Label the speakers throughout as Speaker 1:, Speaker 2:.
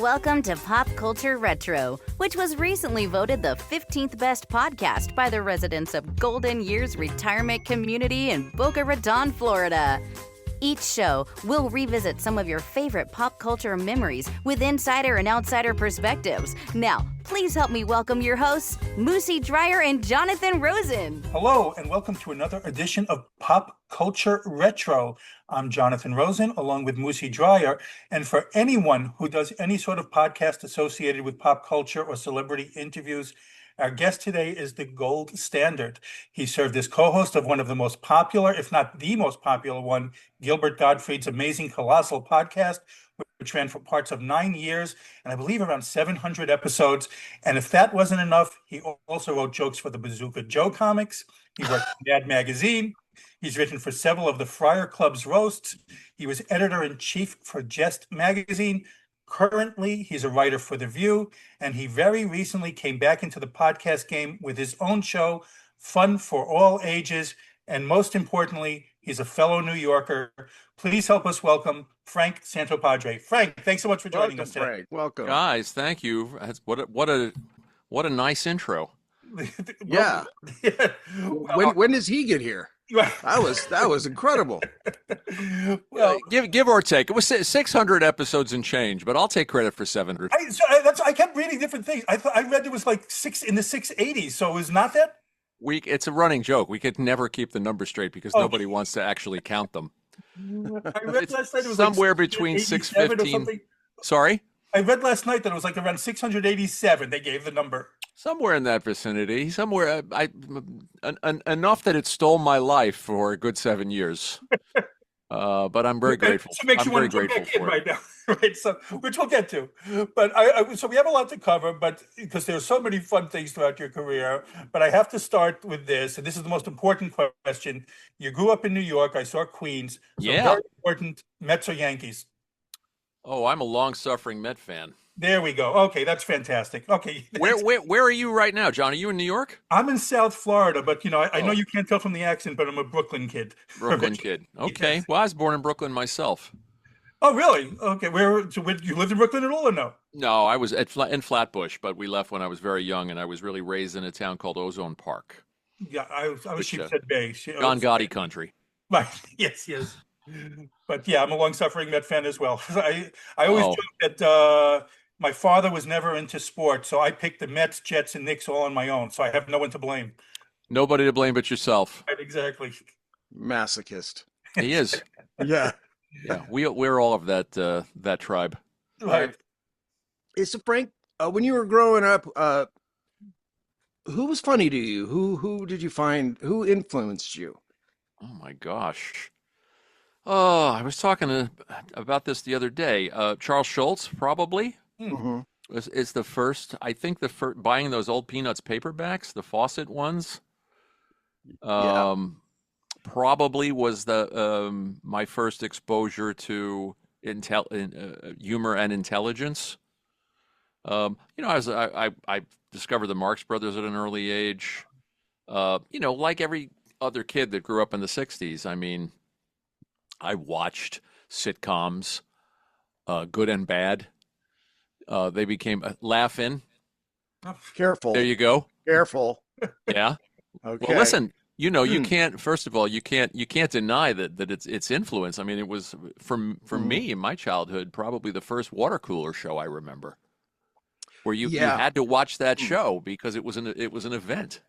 Speaker 1: Welcome to Pop Culture Retro, which was recently voted the 15th best podcast by the residents of Golden Years Retirement Community in Boca Raton, Florida. Each show will revisit some of your favorite pop culture memories with insider and outsider perspectives. Now, please help me welcome your hosts, Moosie Drier and Jonathan Rosen.
Speaker 2: Hello, and welcome to another edition of Pop Culture Retro. I'm Jonathan Rosen, along with Moosie Drier. And for anyone who does any sort of podcast associated with pop culture or celebrity interviews, our guest today is the gold standard. He served as co-host of one of the most popular, if not the most popular one, Gilbert Gottfried's Amazing Colossal Podcast, which ran for parts of 9 years and I believe around 700 episodes. And if that wasn't enough, he also wrote jokes for the Bazooka Joe comics. He worked for Mad Magazine. He's written for several of the Friar Club's roasts. He was editor-in-chief for Jest Magazine. Currently, he's a writer for The View, and he very recently came back into the podcast game with his own show, Fun for All Ages, and most importantly, he's a fellow New Yorker. Please help us welcome Frank Santopadre. Frank, thanks so much for joining us today.
Speaker 3: Frank. Welcome.
Speaker 4: Guys, thank you. What a nice intro.
Speaker 3: Yeah. When does he get here? That was incredible.
Speaker 4: Well, give or take. It was 600 episodes and change, but I'll take credit for 700.
Speaker 2: I kept reading different things. I read it was like in the 680s. So is not that?
Speaker 4: It's a running joke. We could never keep the numbers straight because nobody wants to actually count them.
Speaker 2: I read last night it was
Speaker 4: somewhere
Speaker 2: like
Speaker 4: between 615. Sorry?
Speaker 2: I read last night that it was like around 687. They gave the number.
Speaker 4: Somewhere in that vicinity. Somewhere, enough that it stole my life for a good 7 years. But I'm very grateful.
Speaker 2: So makes you want to jump back in right now, right? So, which we'll get to. But so we have a lot to cover, but because there are so many fun things throughout your career. But I have to start with this, and this is the most important question. You grew up in New York. I saw Queens. So
Speaker 4: yeah.
Speaker 2: Very important. Mets or Yankees?
Speaker 4: Oh, I'm a long-suffering Met fan.
Speaker 2: There we go. Okay, that's fantastic. Okay.
Speaker 4: Where are you right now, John? Are you in New York?
Speaker 2: I'm in South Florida, but I know you can't tell from the accent, but I'm a Brooklyn kid.
Speaker 4: Brooklyn kid. Okay.
Speaker 2: Yes.
Speaker 4: Well, I was born in Brooklyn myself.
Speaker 2: Oh, really? Okay. You lived in Brooklyn at all or no?
Speaker 4: No, I was in Flatbush, but we left when I was very young, and I was really raised in a town called Ozone Park.
Speaker 2: Yeah, I was Sheepshead Bay.
Speaker 4: John Gotti country.
Speaker 2: Right. Yes. But yeah, I'm a long-suffering Met fan as well. I always joke that my father was never into sports, so I picked the Mets, Jets, and Knicks all on my own. So I have no one to blame.
Speaker 4: Nobody to blame but yourself.
Speaker 2: Right, exactly.
Speaker 3: Masochist.
Speaker 4: He is.
Speaker 3: Yeah.
Speaker 4: Yeah. We're all of that tribe.
Speaker 2: Right.
Speaker 3: So Frank, when you were growing up, who was funny to you? Who did you find? Who influenced you?
Speaker 4: Oh my gosh. Oh, I was talking about this the other day. Charles Schultz, probably.
Speaker 3: Mm-hmm.
Speaker 4: Is the first. I think the first buying those old Peanuts paperbacks, the Fawcett ones. Probably was the my first exposure to humor and intelligence. I discovered the Marx Brothers at an early age. Like every other kid that grew up in the '60s. I mean, I watched sitcoms, good and bad. They became Laugh-In.
Speaker 3: Careful.
Speaker 4: There you go.
Speaker 3: Careful.
Speaker 4: Yeah.
Speaker 3: Okay.
Speaker 4: Well, listen. You can't. First of all, you can't deny that its influence. I mean, it was for me in my childhood probably the first water cooler show I remember, where you had to watch that show because it was an event.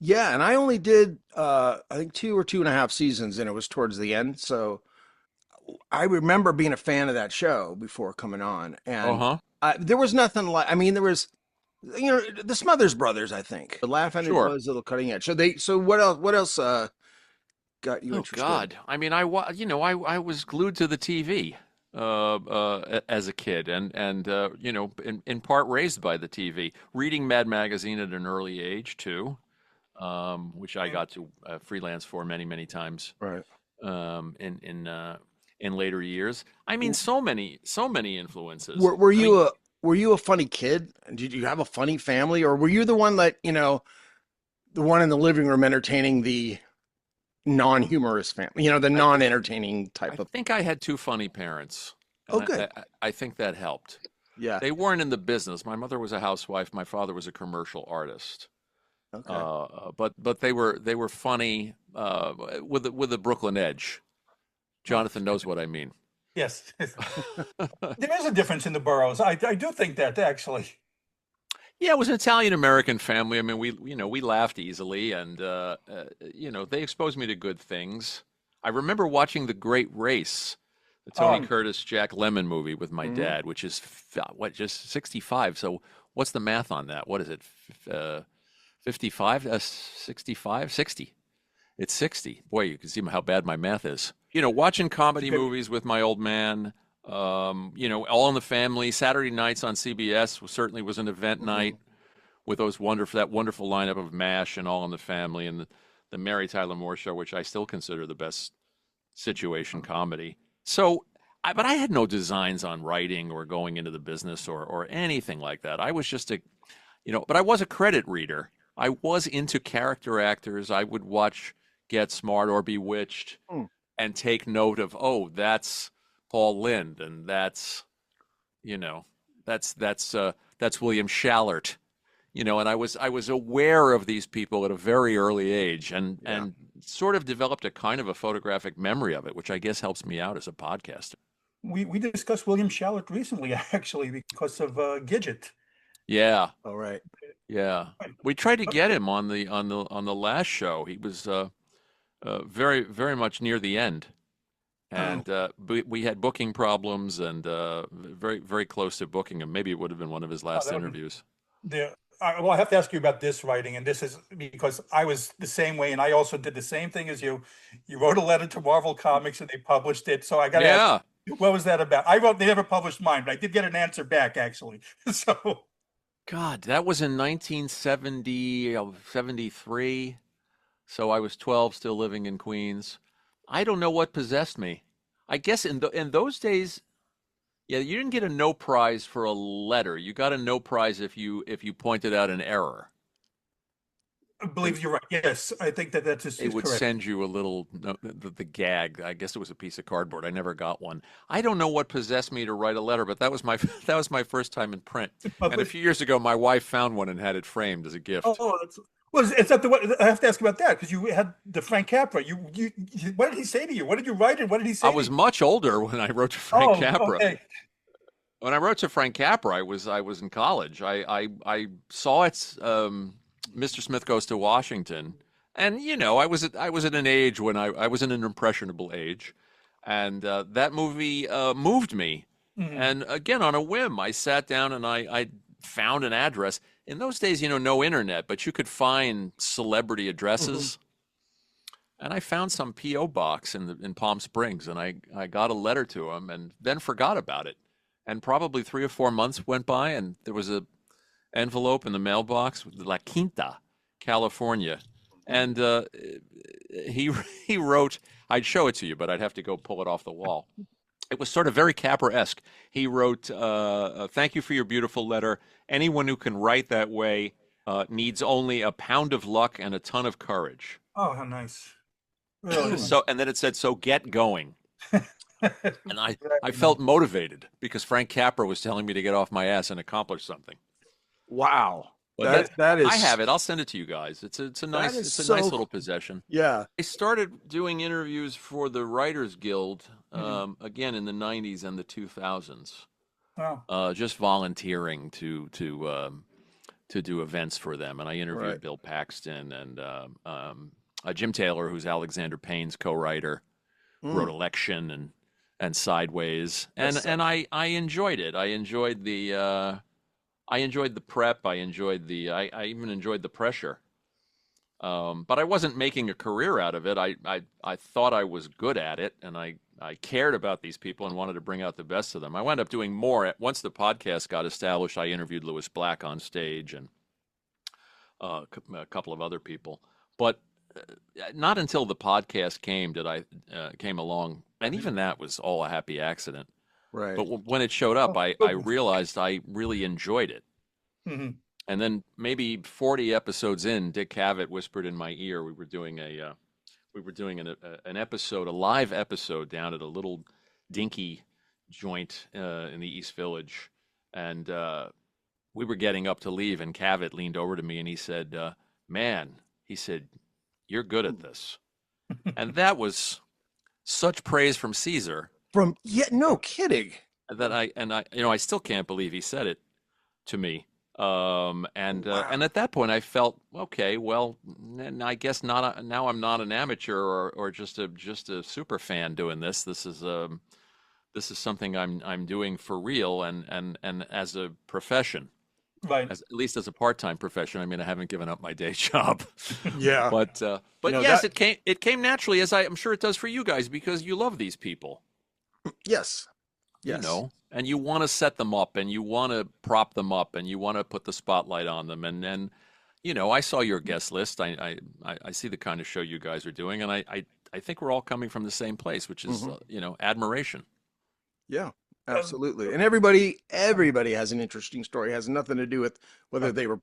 Speaker 3: Yeah, and I only did I think 2 or 2.5 seasons, and it was towards the end. So I remember being a fan of that show before coming on, and there was nothing like. I mean, there was, the Smothers Brothers. I think the Laugh-In was a little cutting edge. So what else got you interested? Oh
Speaker 4: God! I mean, I was glued to the TV as a kid, and in part raised by the TV, reading Mad Magazine at an early age too. Which I got to freelance for many times,
Speaker 3: right?
Speaker 4: In later years. I mean, so many influences.
Speaker 3: Were you a funny kid? Did you have a funny family, or were you the one that the one in the living room entertaining the non-humorous family? The non-entertaining type of.
Speaker 4: I think I had 2 funny parents.
Speaker 3: Okay,
Speaker 4: I think that helped.
Speaker 3: Yeah.
Speaker 4: They weren't in the business. My mother was a housewife. My father was a commercial artist.
Speaker 3: Okay.
Speaker 4: But they were funny with a Brooklyn edge. Jonathan knows what I mean.
Speaker 2: Yes. There is a difference in the boroughs. I do think that, actually.
Speaker 4: Yeah, it was an Italian-American family. I mean, we laughed easily, and they exposed me to good things. I remember watching The Great Race, the Tony Curtis, Jack Lemmon movie with my dad, which is just 65. So what's the math on that? What is it? 55? 65? 60. It's 60. Boy, you can see how bad my math is. Watching comedy movies with my old man, All in the Family, Saturday nights on CBS certainly was an event night with that wonderful lineup of MASH and All in the Family and the Mary Tyler Moore Show, which I still consider the best situation comedy. So, but I had no designs on writing or going into the business or anything like that. I was just but I was a credit reader. I was into character actors. I would watch Get Smart or Bewitched and take note of, that's Paul Lynde, and that's William Schallert, and I was aware of these people at a very early age, and sort of developed a kind of a photographic memory of it, which I guess helps me out as a podcaster.
Speaker 2: We discussed William Schallert recently, actually, because of Gidget.
Speaker 4: Yeah.
Speaker 3: All right.
Speaker 4: Yeah. We tried to get him on the last show. He was very, very much near the end. And we had booking problems, and very, very close to booking him. Maybe it would have been one of his last interviews.
Speaker 2: Well, I have to ask you about this writing, and this is because I was the same way, and I also did the same thing as you. You wrote a letter to Marvel Comics, and they published it. So I got to ask you, what was that about? They never published mine, but I did get an answer back, actually. So,
Speaker 4: God, that was in 1970, 73. So I was 12, still living in Queens. I don't know what possessed me. I guess in those days, you didn't get a no prize for a letter. You got a no prize if you pointed out an error.
Speaker 2: I believe you're right. Yes, I think that's just
Speaker 4: It would
Speaker 2: correct.
Speaker 4: send you a little the gag. I guess it was a piece of cardboard. I never got one. I don't know what possessed me to write a letter, but that was my first time in print. And a few years ago, my wife found one and had it framed as a gift.
Speaker 2: Is that the one? I have to ask you about that because you had the Frank Capra. You what did he say to you? What did you write and what did he say?
Speaker 4: I was much older when I wrote to Frank Capra.
Speaker 2: Okay.
Speaker 4: When I wrote to Frank Capra, I was in college. I saw it. Mr. Smith Goes to Washington, and I was at an age when I was in an impressionable age, and that movie moved me. Mm-hmm. And again, on a whim, I sat down and I found an address. In those days, no internet, but you could find celebrity addresses. Mm-hmm. And I found some P.O. box in Palm Springs, and I got a letter to him, and then forgot about it. And probably 3 or 4 months went by, and there was a envelope in the mailbox with La Quinta, California, and he wrote. I'd show it to you, but I'd have to go pull it off the wall. It was sort of very Capra-esque. He wrote, "Thank you for your beautiful letter. Anyone who can write that way needs only a pound of luck and a ton of courage."
Speaker 2: Oh, how nice! Really nice.
Speaker 4: And then it said, "So get going." And I felt motivated because Frank Capra was telling me to get off my ass and accomplish something.
Speaker 3: Wow.
Speaker 4: But
Speaker 3: that is.
Speaker 4: I have it. I'll send it to you guys. It's a nice nice little possession.
Speaker 3: Yeah.
Speaker 4: I started doing interviews for the Writers Guild again in the 90s and the 2000s.
Speaker 2: Wow.
Speaker 4: Just volunteering to do events for them, and I interviewed Bill Paxton and Jim Taylor, who's Alexander Payne's co-writer, wrote Election and Sideways, and I enjoyed it. I enjoyed the prep. I even enjoyed the pressure. But I wasn't making a career out of it. I thought I was good at it, and I cared about these people and wanted to bring out the best of them. I wound up doing more. Once the podcast got established, I interviewed Louis Black on stage and a couple of other people. But not until the podcast came along, and even that was all a happy accident.
Speaker 3: Right.
Speaker 4: But when it showed up, I realized I really enjoyed it.
Speaker 2: Mm-hmm.
Speaker 4: And then maybe 40 episodes in, Dick Cavett whispered in my ear. We were doing an episode, a live episode down at a little dinky joint in the East Village, And we were getting up to leave, and Cavett leaned over to me and he said, "Man," he said, "you're good at this." And that was such praise from Caesar.
Speaker 3: No kidding.
Speaker 4: That I still can't believe he said it to me. And at that point I felt, okay, well, I guess not. Now I'm not an amateur or just a super fan doing this. This is something I'm doing for real and as a profession.
Speaker 2: Right.
Speaker 4: At least as a part-time profession. I mean, I haven't given up my day job.
Speaker 3: Yeah.
Speaker 4: But yes, it came naturally, as I'm sure it does for you guys, because you love these people.
Speaker 3: Yes.
Speaker 4: And you want to set them up, and you want to prop them up, and you want to put the spotlight on them. And I saw your guest list. I see the kind of show you guys are doing, and I think we're all coming from the same place, which is admiration.
Speaker 3: Yeah. Absolutely. And everybody has an interesting story. It has nothing to do with whether they were,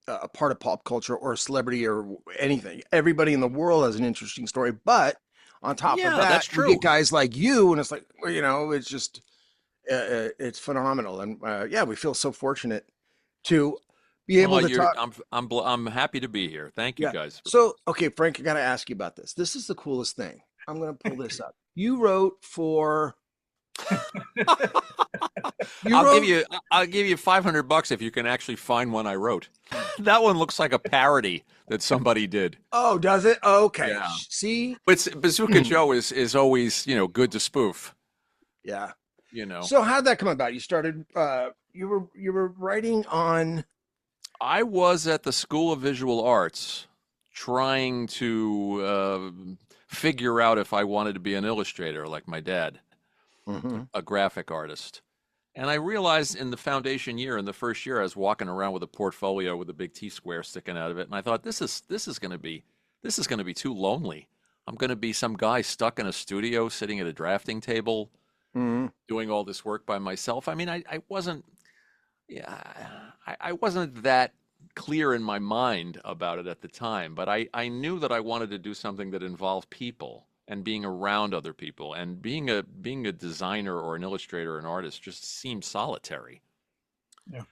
Speaker 3: a part of pop culture or a celebrity or anything. Everybody in the world has an interesting story. But on top of that,
Speaker 4: that's true.
Speaker 3: You get guys like you, and it's like, it's just, it's phenomenal. And we feel so fortunate to be able to talk.
Speaker 4: I'm happy to be here. Thank you guys.
Speaker 3: So, okay, Frank, I got to ask you about this. This is the coolest thing. I'm going to pull this up. You wrote for...
Speaker 4: I'll give you $500 if you can actually find one I wrote. That one looks like a parody that somebody did.
Speaker 3: Oh, does it? Okay.
Speaker 4: Yeah.
Speaker 3: See,
Speaker 4: but Bazooka Joe is always good to spoof.
Speaker 3: Yeah.
Speaker 4: So
Speaker 3: how'd that come about? You started. You were writing on.
Speaker 4: I was at the School of Visual Arts trying to figure out if I wanted to be an illustrator like my dad.
Speaker 3: Mm-hmm.
Speaker 4: A graphic artist. And I realized in the foundation year, in the first year, I was walking around with a portfolio with a big T-square sticking out of it, and I thought, this is going to be too lonely. I'm going to be some guy stuck in a studio, sitting at a drafting table, doing all this work by myself. I mean, I wasn't that clear in my mind about it at the time, but I knew that I wanted to do something that involved people. And being around other people, and being a designer or an illustrator or an artist just seemed solitary.
Speaker 2: Yeah.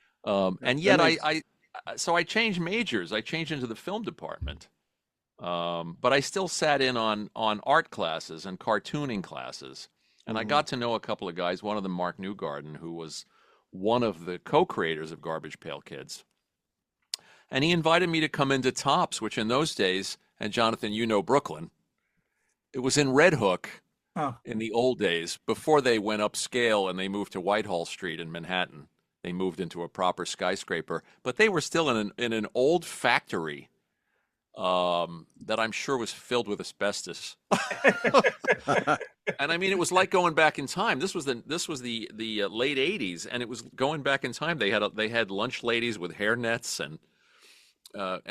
Speaker 4: And yet so I changed majors. I changed into the film department. But I still sat in on art classes and cartooning classes. And I got to know a couple of guys, one of them Mark Newgarden, who was one of the co-creators of Garbage Pail Kids. And he invited me to come into Tops, which in those days, and Jonathan, Brooklyn, it was in Red Hook in the old days, before they went upscale and they moved to Whitehall Street in Manhattan. They moved into a proper skyscraper, but they were still in an old factory that I'm sure was filled with asbestos. And I mean, it was like going back in time. This was the late '80s, and it was going back in time. They had lunch ladies with hairnets and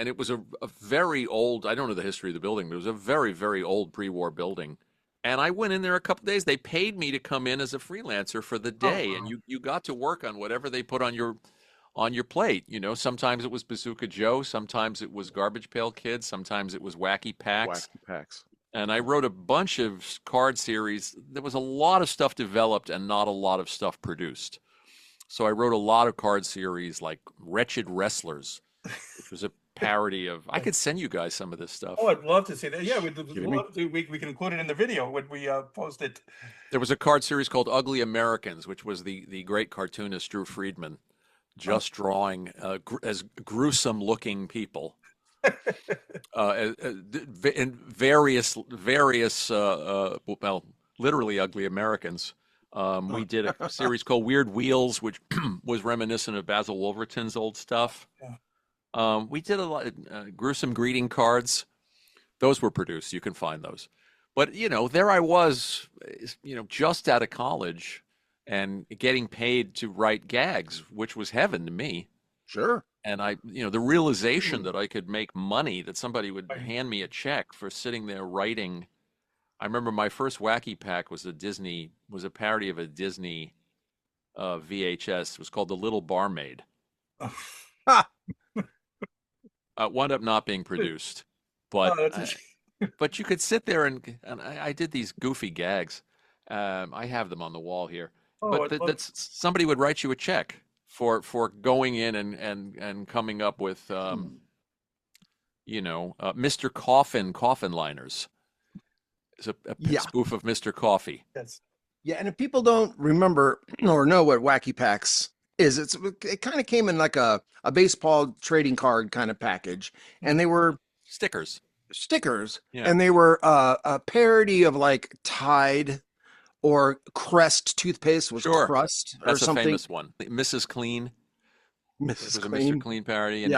Speaker 4: it was a very old, I don't know the history of the building, but it was a very, very old pre-war building. And I went in there a couple of days. They paid me to come in as a freelancer for the day. And you got to work on whatever they put on your plate. Sometimes it was Bazooka Joe. Sometimes it was Garbage Pail Kids. Sometimes it was Wacky Packs. And I wrote a bunch of card series. There was a lot of stuff developed and not a lot of stuff produced. So I wrote a lot of card series like Wretched Wrestlers, which was a parody of. I could send you guys some of this stuff.
Speaker 2: Oh, I'd love to see that. Yeah, we'd love to. We can include it in the video when we post it.
Speaker 4: There was a card series called Ugly Americans, which was the great cartoonist Drew Friedman just drawing as gruesome-looking people. In various literally ugly Americans. We did a series called Weird Wheels, which was reminiscent of Basil Wolverton's old stuff.
Speaker 2: Yeah.
Speaker 4: We did a lot of gruesome greeting cards. Those were produced. You can find those. But, there I was, just out of college and getting paid to write gags, which was heaven to me.
Speaker 3: Sure.
Speaker 4: And the realization that I could make money, that somebody would hand me a check for sitting there writing. I remember my first Wacky Pack was a parody of a Disney VHS. It was called The Little Barmaid. Wound up not being produced, but but you could sit there and I did these goofy gags. I have them on the wall here.
Speaker 2: Oh,
Speaker 4: that's somebody would write you a check for going in and coming up with Mr. Coffin liners. It's a spoof of Mr. Coffee.
Speaker 2: yes.
Speaker 3: Yeah, and if people don't remember or know what Wacky Packs is, it kind of came in like a baseball trading card kind of package, and they were
Speaker 4: stickers,
Speaker 3: yeah. And they were a parody of like Tide or Crest toothpaste was Crust or
Speaker 4: That's
Speaker 3: something.
Speaker 4: That's a famous one. Mrs. Clean.
Speaker 3: Mrs.
Speaker 4: It was
Speaker 3: Clean.
Speaker 4: a Mr. Clean parody, and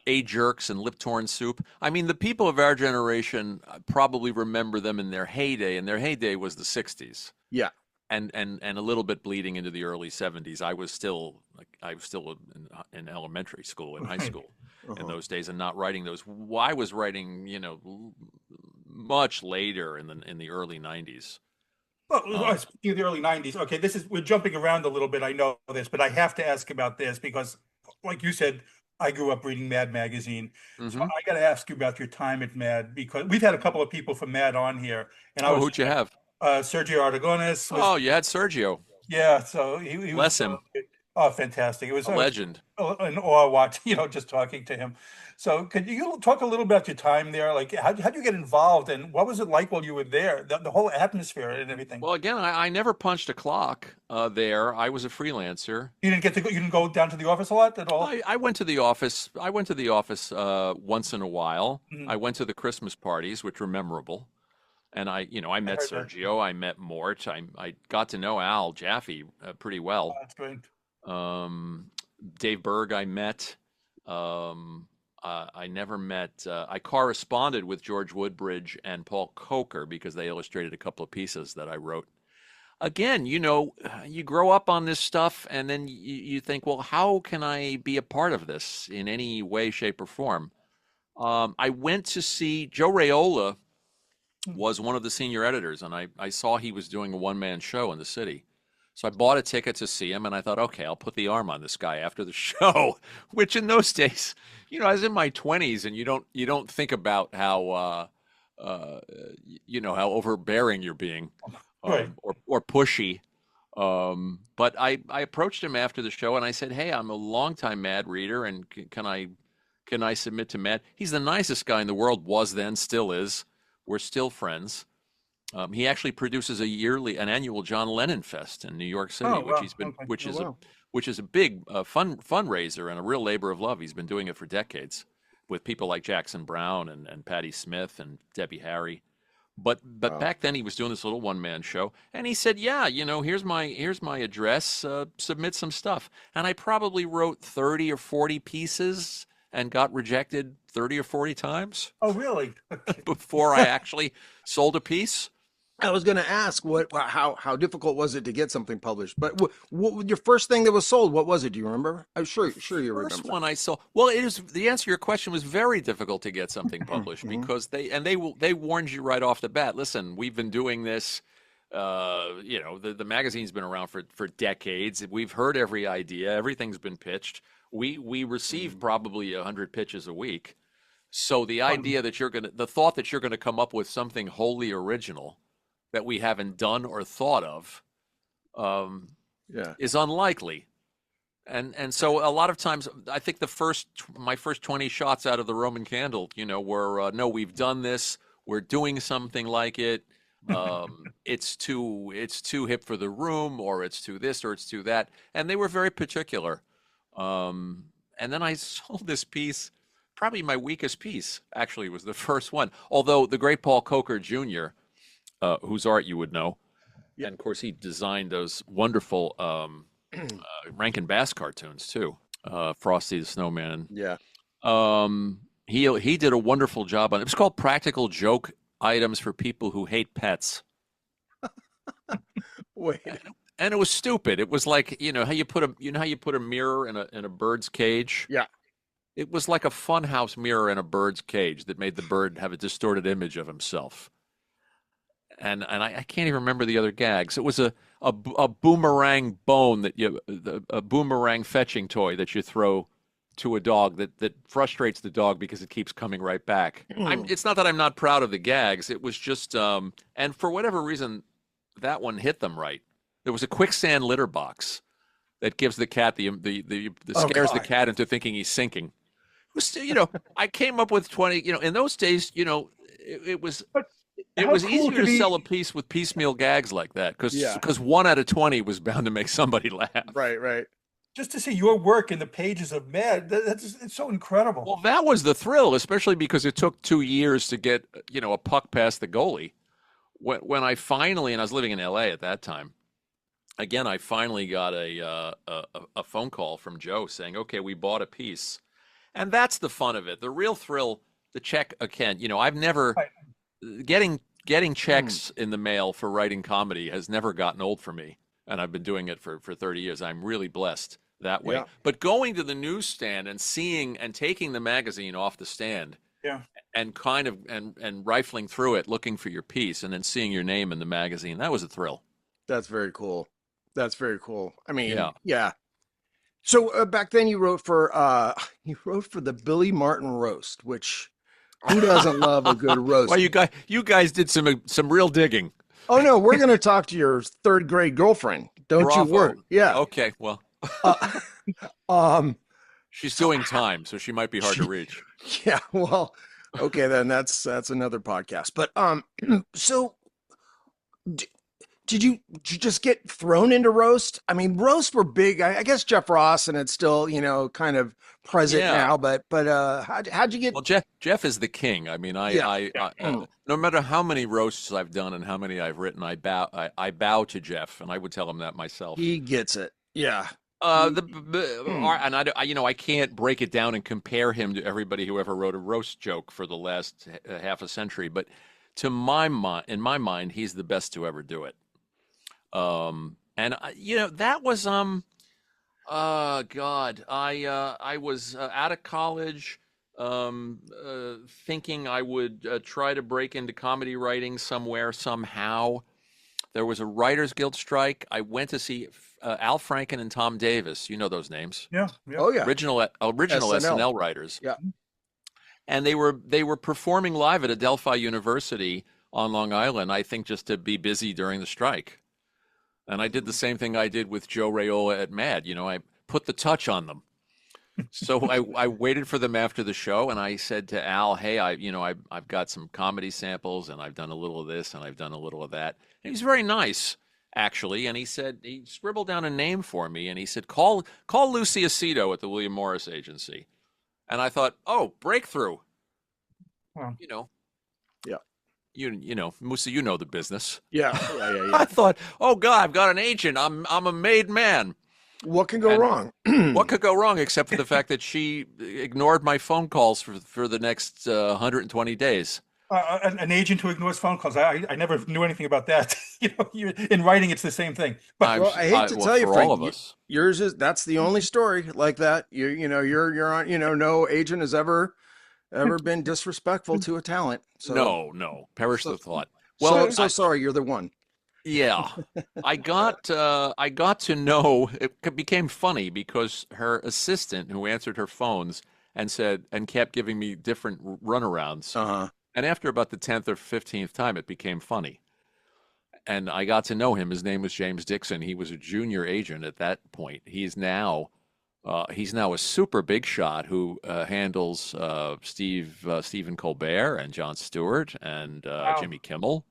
Speaker 4: A-Jerks and Lip Torn Soup. I mean, the people of our generation probably remember them in their heyday, and their heyday was the 60s.
Speaker 3: Yeah.
Speaker 4: And a little bit bleeding into the early 70s. I was still in elementary school, in high school in those days, and not writing those. I was writing, much later in the early 90s.
Speaker 2: Well, speaking of the early 90s, okay, we're jumping around a little bit. I know this, but I have to ask about this because, like you said, I grew up reading Mad magazine. So I got to ask you about your time at Mad, because we've had a couple of people from Mad on here. And
Speaker 4: who'd you have?
Speaker 2: Sergio Aragones.
Speaker 4: You had Sergio.
Speaker 2: Yeah, so he
Speaker 4: Bless him.
Speaker 2: Oh, fantastic. It was
Speaker 4: a legend.
Speaker 2: An awe watch, just talking to him. So could you talk a little about your time there? Like, how'd you get involved, and what was it like while you were there? The whole atmosphere and everything.
Speaker 4: Well, again, I never punched a clock there. I was a freelancer.
Speaker 2: You didn't go down to the office a lot at all?
Speaker 4: I went to the office. I went to the office once in a while. I went to the Christmas parties, which were memorable. And I met Sergio. I met Mort. I got to know Al Jaffe pretty well.
Speaker 2: Oh, that's great.
Speaker 4: Dave Berg I met. I never met. I corresponded with George Woodbridge and Paul Coker because they illustrated a couple of pieces that I wrote. Again, you grow up on this stuff, and then you think, well, how can I be a part of this in any way, shape, or form? I went to see Joe Raiola. Was one of the senior editors, and I saw he was doing a one-man show in the city. So I bought a ticket to see him, and I thought, okay, I'll put the arm on this guy after the show, which in those days, I was in my 20s, and you don't think about how how overbearing you're being,
Speaker 2: right.
Speaker 4: or pushy. But I approached him after the show, and I said, hey, I'm a longtime Mad reader, and can I submit to Mad? He's the nicest guy in the world, was then, still is. We're still friends. He actually produces an annual John Lennon Fest in New York City, which is a big fundraiser and a real labor of love. He's been doing it for decades with people like Jackson Browne and Patti Smith and Debbie Harry. But back then he was doing this little one-man show, and he said, yeah, here's my address, submit some stuff. And I probably wrote 30 or 40 pieces and got rejected 30 or 40 times.
Speaker 2: Oh, really?
Speaker 4: Before I actually sold a piece.
Speaker 3: I was going to ask how difficult was it to get something published? But what your first thing that was sold? What was it? Do you remember? I'm sure you remember.
Speaker 4: First one I sold. Well, the answer to your question was very difficult to get something published because they warned you right off the bat. Listen, we've been doing this. The magazine's been around for decades. We've heard every idea. Everything's been pitched. We receive probably 100 pitches a week. So the idea that the thought that you're gonna come up with something wholly original that we haven't done or thought of, is unlikely. And so a lot of times, I think my first 20 shots out of the Roman Candle, were no, we've done this. We're doing something like it. It's too hip for the room, or it's too this, or it's too that, and they were very particular. And then I sold this piece, probably my weakest piece, actually, was the first one. Although the great Paul Coker Jr., whose art you would know, and of course he designed those wonderful Rankin Bass cartoons too, Frosty the Snowman.
Speaker 3: Yeah.
Speaker 4: He did a wonderful job on it. It was called Practical Joke Items for People Who Hate Pets.
Speaker 3: Wait.
Speaker 4: And it was stupid. It was like, how you put a mirror in a bird's cage?
Speaker 3: Yeah.
Speaker 4: It was like a funhouse mirror in a bird's cage that made the bird have a distorted image of himself. And I can't even remember the other gags. It was a boomerang bone a boomerang fetching toy that you throw to a dog that frustrates the dog because it keeps coming right back. It's not that I'm not proud of the gags. It was just, and for whatever reason, that one hit them right. There was a quicksand litter box that gives the cat scares the cat into thinking he's sinking. It was, I came up with 20. In those days, it was easier to sell a piece with piecemeal gags like that because 1 out of 20 was bound to make somebody laugh.
Speaker 3: Right.
Speaker 2: Just to see your work in the pages of Mad, it's so incredible.
Speaker 4: Well, that was the thrill, especially because it took 2 years to get, a puck past the goalie. When I finally, and I was living in LA at that time, again, I finally got a phone call from Joe saying, okay, we bought a piece. And that's the fun of it. The real thrill, the check, again, I've never, getting checks in the mail for writing comedy has never gotten old for me. And I've been doing it for 30 years. I'm really blessed that way. Yeah. But going to the newsstand and seeing and taking the magazine off the stand and kind of and rifling through it, looking for your piece and then seeing your name in the magazine, that was a thrill.
Speaker 3: That's very cool. I mean, yeah. So back then you wrote for the Billy Martin roast, which who doesn't love a good roast?
Speaker 4: Well, you guys did some real digging.
Speaker 3: Oh no, we're going to talk to your third grade girlfriend. Don't
Speaker 4: Bravo.
Speaker 3: You worry. Yeah.
Speaker 4: Okay. Well, she's doing time, so she might be hard to reach.
Speaker 3: Yeah. Well, okay, then that's another podcast. But so did you just get thrown into roast? I mean, roasts were big. I guess Jeff Ross, and it's still kind of present now. But how'd you get?
Speaker 4: Well, Jeff is the king. I mean, I no matter how many roasts I've done and how many I've written, I bow to Jeff, and I would tell him that myself.
Speaker 3: He gets it. Yeah.
Speaker 4: And I can't break it down and compare him to everybody who ever wrote a roast joke for the last half a century. But in my mind, he's the best to ever do it. That was God, I was out of college, thinking I would try to break into comedy writing somewhere somehow. There was a Writers Guild strike. I went to see Al Franken and Tom Davis. You know those names?
Speaker 2: Yeah.
Speaker 3: Oh yeah.
Speaker 4: Original SNL writers.
Speaker 3: Yeah.
Speaker 4: And they were performing live at Adelphi University on Long Island, I think just to be busy during the strike. And I did the same thing I did with Joe Raiola at Mad. I put the touch on them. So I waited for them after the show, and I said to Al, "Hey, I've got some comedy samples, and I've done a little of this, and I've done a little of that." And he's very nice, actually. And he scribbled down a name for me, and he said, "Call Lucy Aceto at the William Morris Agency." And I thought, "Oh, breakthrough."
Speaker 2: Wow.
Speaker 3: Yeah.
Speaker 4: Moosie, you know the business.
Speaker 3: Yeah.
Speaker 4: I thought, oh God, I've got an agent. I'm a made man.
Speaker 3: What can go wrong?
Speaker 4: What could go wrong except for the fact that she ignored my phone calls for the next 120 days.
Speaker 2: An agent who ignores phone calls. I never knew anything about that. In writing, it's the same thing. But
Speaker 3: I hate to tell you,
Speaker 4: for
Speaker 3: Frank,
Speaker 4: all of us,
Speaker 3: that's the only story like that. You're on. No agent has ever been disrespectful to a talent. So,
Speaker 4: no, perish the thought.
Speaker 3: Well, so sorry, you're the one.
Speaker 4: Yeah, I got to know. It became funny because her assistant, who answered her phones and kept giving me different runarounds. And after about the 10th or 15th time, it became funny. And I got to know him. His name was James Dixon. He was a junior agent at that point. He's now a super big shot who handles Stephen Colbert and Jon Stewart and Jimmy Kimmel.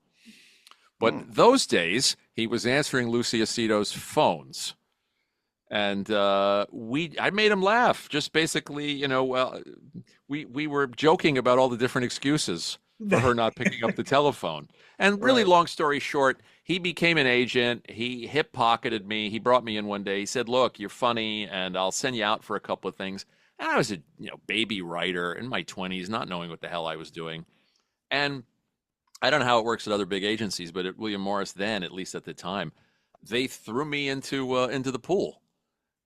Speaker 4: But those days, he was answering Lucy Aceto's phones. And I made him laugh. Just basically, we were joking about all the different excuses for her not picking up the telephone. And really, long story short, he became an agent. He hip-pocketed me. He brought me in one day. He said, "Look, you're funny, and I'll send you out for a couple of things." And I was a baby writer in my 20s, not knowing what the hell I was doing. And I don't know how it works at other big agencies, but at William Morris then, at least at the time, they threw me into the pool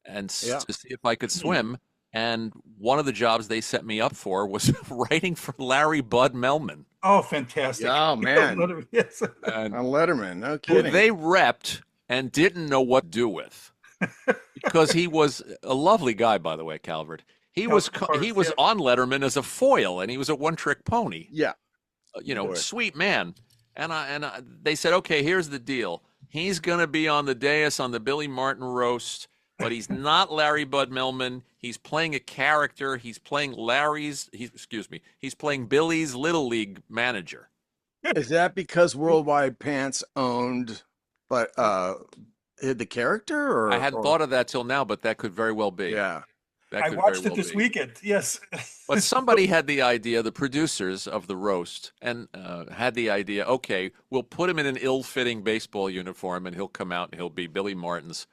Speaker 4: and to see if I could swim. And one of the jobs they set me up for was writing for Larry Bud Melman.
Speaker 2: Oh, fantastic.
Speaker 3: Oh, man.
Speaker 2: Yes.
Speaker 3: On Letterman. No kidding.
Speaker 4: They repped and didn't know what to do with. Because he was a lovely guy, by the way, Calvert. He was on Letterman as a foil, and he was a one-trick pony.
Speaker 3: Yeah.
Speaker 4: Sweet man. And they said, okay, here's the deal. He's going to be on the dais on the Billy Martin roast, but he's not Larry Bud Millman. He's playing a character. He's playing he's playing Billy's Little League manager.
Speaker 3: Is that because Worldwide Pants owned the character? Or
Speaker 4: I hadn't thought of that till now, but that could very well be.
Speaker 3: Yeah.
Speaker 2: I watched it this weekend. Yes.
Speaker 4: But somebody had the idea, the producers of the roast, and had the idea, okay, we'll put him in an ill-fitting baseball uniform and he'll come out and he'll be Billy Martin's.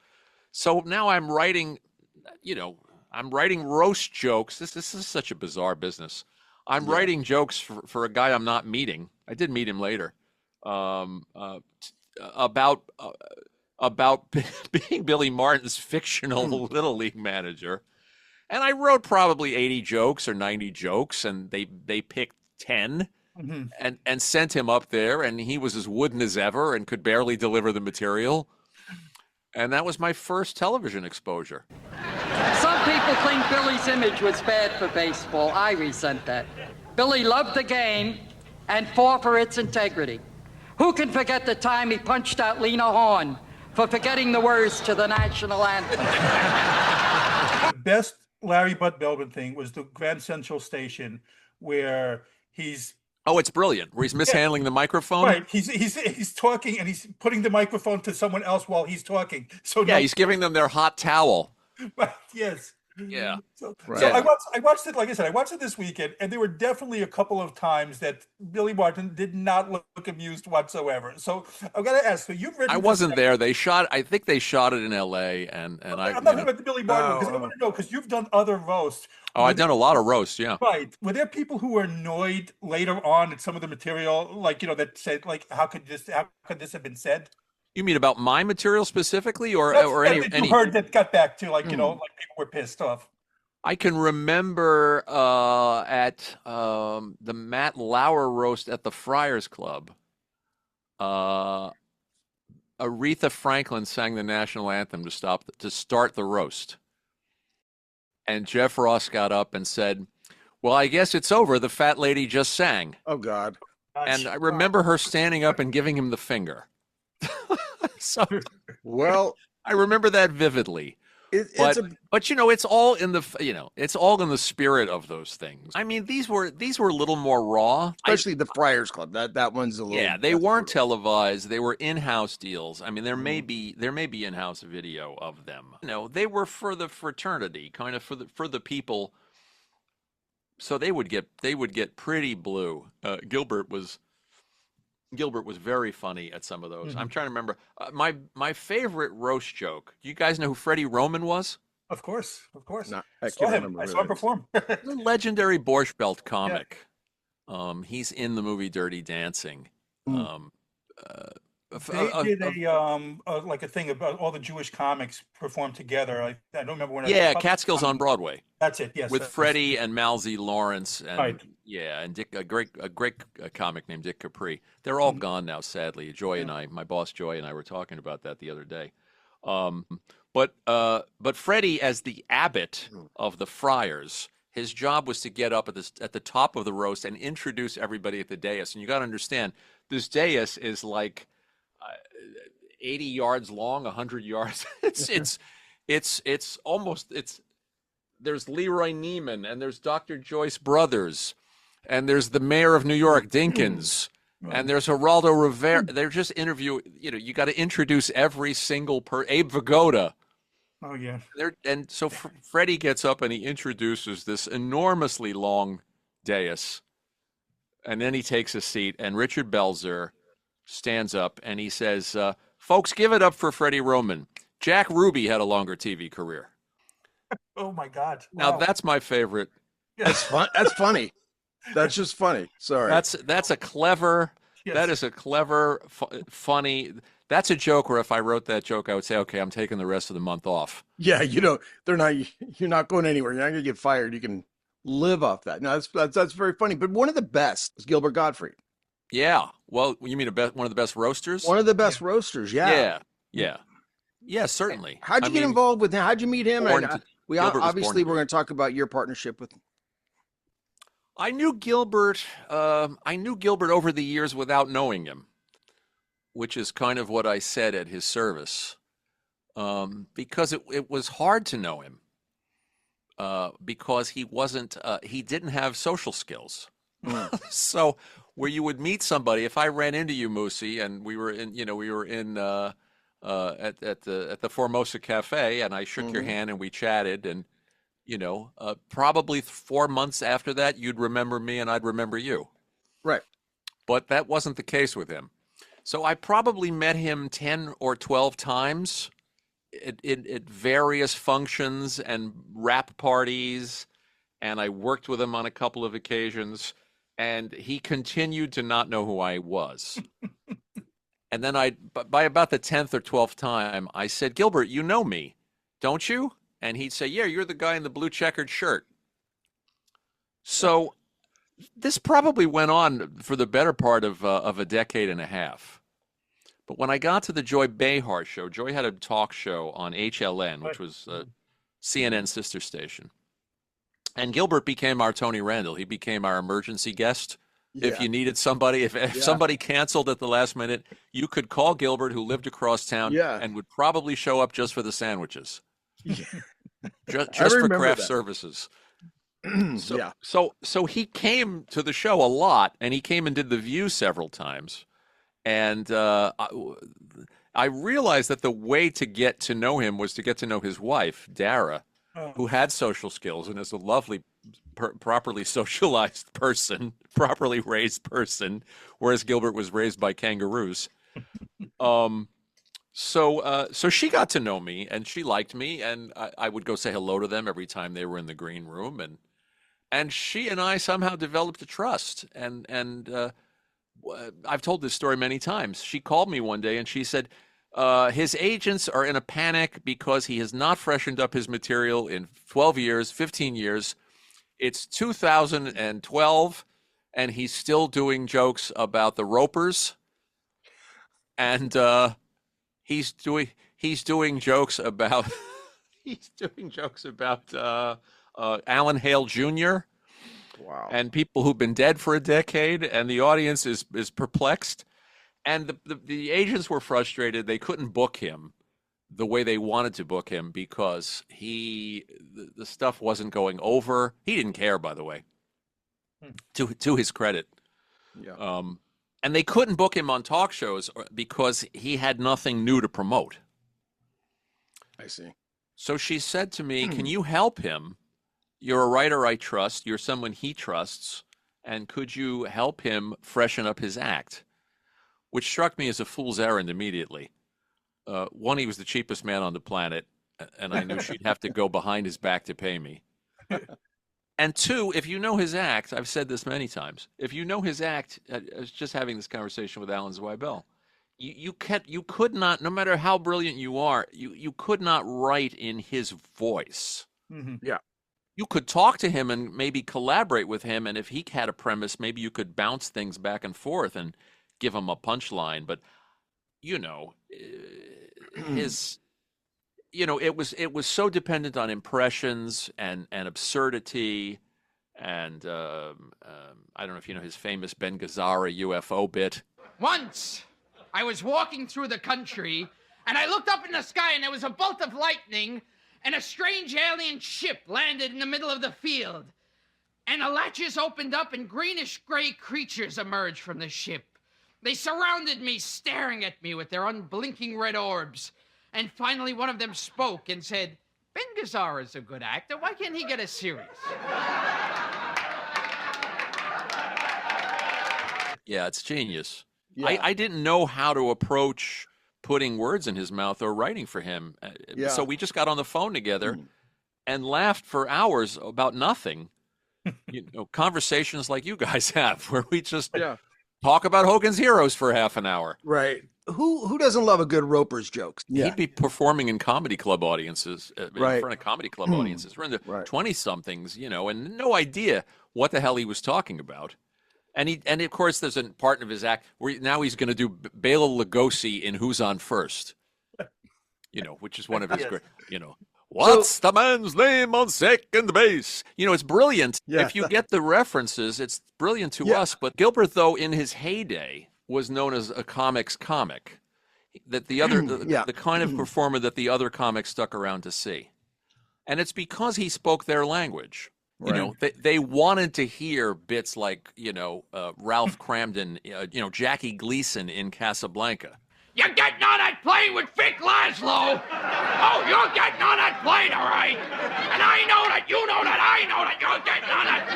Speaker 4: So now I'm writing, roast jokes. This is such a bizarre business. I'm writing jokes for a guy I'm not meeting. I did meet him later. About being Billy Martin's fictional Little League manager. And I wrote probably 80 jokes or 90 jokes, and they picked 10 and sent him up there, and he was as wooden as ever and could barely deliver the material. And that was my first television exposure.
Speaker 5: Some people think Billy's image was bad for baseball. I resent that. Billy loved the game and fought for its integrity. Who can forget the time he punched out Lena Horne for forgetting the words to the national anthem?
Speaker 2: The best Larry Bud Millman thing was the Grand Central Station where he's...
Speaker 4: Oh, it's brilliant. Where he's mishandling the microphone.
Speaker 2: Right. He's talking and he's putting the microphone to someone else while he's talking. So
Speaker 4: yeah, he's giving them their hot towel.
Speaker 2: Right. Yes.
Speaker 4: Yeah.
Speaker 2: So I watched it, like I said, I watched it this weekend, and there were definitely a couple of times that Billy Martin did not look amused whatsoever. So I've got to ask, so you've written...
Speaker 4: I wasn't there. I think they shot it in L.A. and
Speaker 2: I'm not talking about the Billy Martin, because I want to know, because you've done other roasts.
Speaker 4: Oh, I've done a lot of roasts, yeah.
Speaker 2: Right. Were there people who were annoyed later on at some of the material, like, that said, like, how could this have been said?
Speaker 4: You mean about my material specifically, or any?
Speaker 2: You heard that got back to, like, like people were pissed off.
Speaker 4: I can remember at the Matt Lauer roast at the Friars Club, Aretha Franklin sang the national anthem to start the roast, and Jeff Ross got up and said, "Well, I guess it's over. The fat lady just sang."
Speaker 3: Oh God!
Speaker 4: And I remember her standing up and giving him the finger. So,
Speaker 3: well,
Speaker 4: I remember that vividly. But it's all in the spirit of those things. I mean, these were a little more raw,
Speaker 3: especially the Friars Club. That one's a little.
Speaker 4: Yeah, they weren't televised. They were in-house deals. I mean, there may be in-house video of them. They were for the fraternity, kind of for the people. So they would get pretty blue. Gilbert was very funny at some of those. I'm trying to remember. My favorite roast joke. Do you guys know who Freddie Roman was?
Speaker 2: Of course.
Speaker 3: No,
Speaker 2: I saw him perform.
Speaker 4: The legendary Borscht Belt comic. Yeah. He's in the movie Dirty Dancing.
Speaker 2: They did a thing about all the Jewish comics performed together. I don't remember when.
Speaker 4: Yeah, Catskills on Broadway.
Speaker 2: That's it. Yes,
Speaker 4: with Freddie and Malzy Lawrence and
Speaker 2: right.
Speaker 4: Yeah, and Dick, a great comic named Dick Capri. They're all gone now, sadly. Joy and I, my boss Joy and I, were talking about that the other day. But Freddie, as the abbot of the Friars, his job was to get up at the top of the roast and introduce everybody at the dais. And you got to understand, this dais is like 80 yards long, 100 yards. It's almost. There's Leroy Neiman, and there's Dr. Joyce Brothers, and there's the mayor of New York, Dinkins, and there's Geraldo Rivera. They're just interviewing. You got to introduce every single Abe Vigoda.
Speaker 2: Oh yeah.
Speaker 4: And so Freddie gets up and he introduces this enormously long dais, and then he takes a seat, and Richard Belzer stands up and he says, "Folks, give it up for Freddie Roman. Jack Ruby had a longer TV career."
Speaker 2: Oh my God! Wow.
Speaker 4: Now that's my favorite.
Speaker 3: That's fun. That's funny. That's just funny. Sorry.
Speaker 4: That's a clever. Yes. That is a clever, funny. That's a joke where if I wrote that joke, I would say, "Okay, I'm taking the rest of the month off."
Speaker 3: Yeah, they're not. You're not going anywhere. You're not going to get fired. You can live off that. No, that's very funny. But one of the best is Gilbert Gottfried.
Speaker 4: Yeah. Well, you mean one of the best roasters?
Speaker 3: One of the best roasters. Yeah.
Speaker 4: Yeah. Certainly.
Speaker 3: How'd you get involved with him? How'd you meet him? We're going to talk about your partnership with him.
Speaker 4: I knew Gilbert over the years without knowing him. which is kind of what I said at his service, because it was hard to know him, because he didn't have social skills. So where you would meet somebody, if I ran into you, Moosie, and we were in at the Formosa Cafe, and I shook your hand and we chatted, and probably 4 months after that, you'd remember me and I'd remember you.
Speaker 3: Right.
Speaker 4: But that wasn't the case with him. So I probably met him 10 or 12 times at various functions and rap parties, and I worked with him on a couple of occasions, and he continued to not know who I was. And then by about the 10th or 12th time, I said, "Gilbert, you know me, don't you?" And he'd say, "Yeah, you're the guy in the blue checkered shirt." So this probably went on for the better part of a decade and a half. But when I got to the Joy Behar show, Joy had a talk show on HLN, which was CNN's sister station. And Gilbert became our Tony Randall. He became our emergency guest. Yeah. If you needed somebody, if somebody canceled at the last minute, you could call Gilbert, who lived across town, and would probably show up just for the sandwiches. Yeah. just for craft services. So he came to the show a lot, and he came and did The View several times. And I realized that the way to get to know him was to get to know his wife, Dara, who had social skills and is a lovely, properly socialized person, properly raised person, whereas Gilbert was raised by kangaroos. So she got to know me, and she liked me, and I would go say hello to them every time they were in the green room, and she and I somehow developed a trust, and I've told this story many times. She called me one day and she said, his agents are in a panic because he has not freshened up his material in 12 years, 15 years. It's 2012, and he's still doing jokes about the Ropers, and he's doing jokes about Alan Hale Jr.
Speaker 3: Wow.
Speaker 4: And people who've been dead for a decade, and the audience is perplexed. And the agents were frustrated. They couldn't book him the way they wanted to book him because the stuff wasn't going over. He didn't care, by the way, to his credit. Yeah. And they couldn't book him on talk shows because he had nothing new to promote.
Speaker 3: I see.
Speaker 4: So she said to me, "Can you help him? You're a writer I trust. You're someone he trusts. And could you help him freshen up his act?" Which struck me as a fool's errand immediately. One, he was the cheapest man on the planet, and I knew she'd have to go behind his back to pay me. And two, if you know his act, I've said this many times, if you know his act, I was just having this conversation with Alan Zweibel, you could not, no matter how brilliant you are, you could not write in his voice.
Speaker 3: Mm-hmm. Yeah.
Speaker 4: You could talk to him and maybe collaborate with him, and if he had a premise, maybe you could bounce things back and forth and give him a punchline. But it was so dependent on impressions and absurdity, and I don't know if you know his famous Ben Gazzara UFO bit.
Speaker 6: Once I was walking through the country, and I looked up in the sky, and there was a bolt of lightning, and a strange alien ship landed in the middle of the field. And the latches opened up, and greenish-gray creatures emerged from the ship. They surrounded me, staring at me with their unblinking red orbs. And finally one of them spoke and said, "Ben Gazzara is a good actor. Why can't he get a series?"
Speaker 4: Yeah, it's genius.
Speaker 3: Yeah.
Speaker 4: I didn't know how to approach putting words in his mouth or writing for him. Yeah. So we just got on the phone together and laughed for hours about nothing. Conversations like you guys have, where we just talk about Hogan's Heroes for half an hour.
Speaker 3: Right. Who doesn't love a good Roper's jokes?
Speaker 4: Yeah. He'd be performing in comedy club audiences, in front of comedy club audiences. We're in the 20-somethings, and no idea what the hell he was talking about. And of course, there's a part of his act where now he's going to do Bela Lugosi in Who's on First, which is one of his great, what's the man's name on second base? It's brilliant. Yeah. If you get the references, it's brilliant to us. But Gilbert, though, in his heyday, was known as a comics comic, that the other, the kind of performer that the other comics stuck around to see. And it's because he spoke their language. You know, they wanted to hear bits like, Ralph Cramden, Jackie Gleason in Casablanca.
Speaker 6: You're getting on that plane with Vic Laszlo. Oh, you're getting on that plane, all right. And I know that, you know that, I know that you're getting on that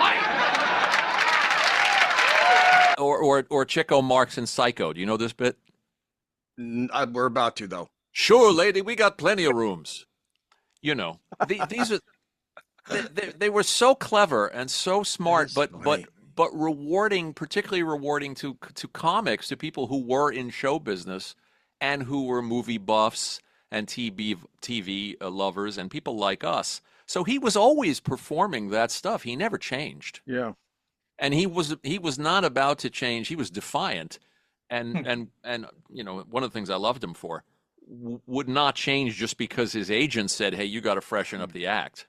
Speaker 6: plane.
Speaker 4: Or Chico Marx in Psycho. Do you know this bit?
Speaker 3: We're about to, though.
Speaker 4: Sure, lady, we got plenty of rooms. These are they were so clever and so smart, but rewarding, particularly rewarding to comics, to people who were in show business and who were movie buffs and TV lovers and people like us. So he was always performing that stuff. He never changed.
Speaker 3: Yeah.
Speaker 4: And he was not about to change. He was defiant. And one of the things I loved him for, would not change just because his agent said, "Hey, you got to freshen up the act."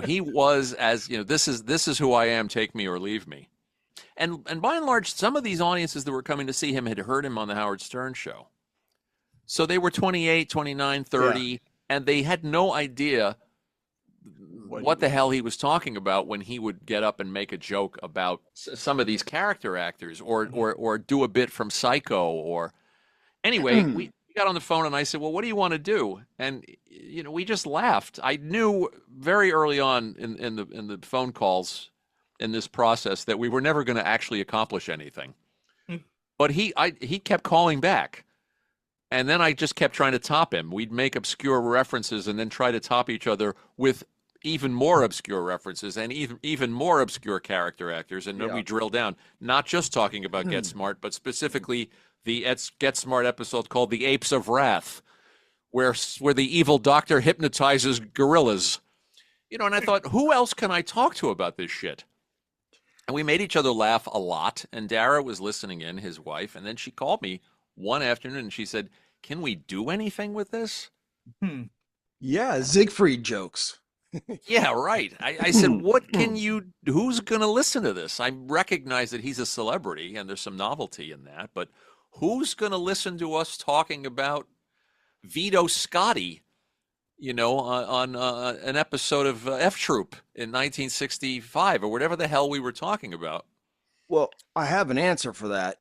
Speaker 4: He was, as this is who I am, take me or leave me. And by and large, some of these audiences that were coming to see him had heard him on the Howard Stern show. So they were 28, 29, 30, and they had no idea what the hell he was talking about when he would get up and make a joke about some of these character actors or do a bit from Psycho or anyway, we got on the phone and I said, "Well, what do you want to do?" And we just laughed. I knew very early on in the phone calls in this process that we were never going to actually accomplish anything. But he kept calling back. And then I just kept trying to top him. We'd make obscure references and then try to top each other with even more obscure references and even more obscure character actors. And then we drill down, not just talking about Get Smart, but specifically the Get Smart episode called The Apes of Wrath, where the evil doctor hypnotizes gorillas. And I thought, who else can I talk to about this shit? And we made each other laugh a lot. And Dara was listening in, his wife. And then she called me one afternoon and she said, "Can we do anything with this?"
Speaker 3: Yeah, Siegfried jokes.
Speaker 4: Yeah, right. I said, who's going to listen to this? I recognize that he's a celebrity and there's some novelty in that, but who's going to listen to us talking about Vito Scotti, on an episode of F Troop in 1965 or whatever the hell we were talking about?
Speaker 3: Well, I have an answer for that.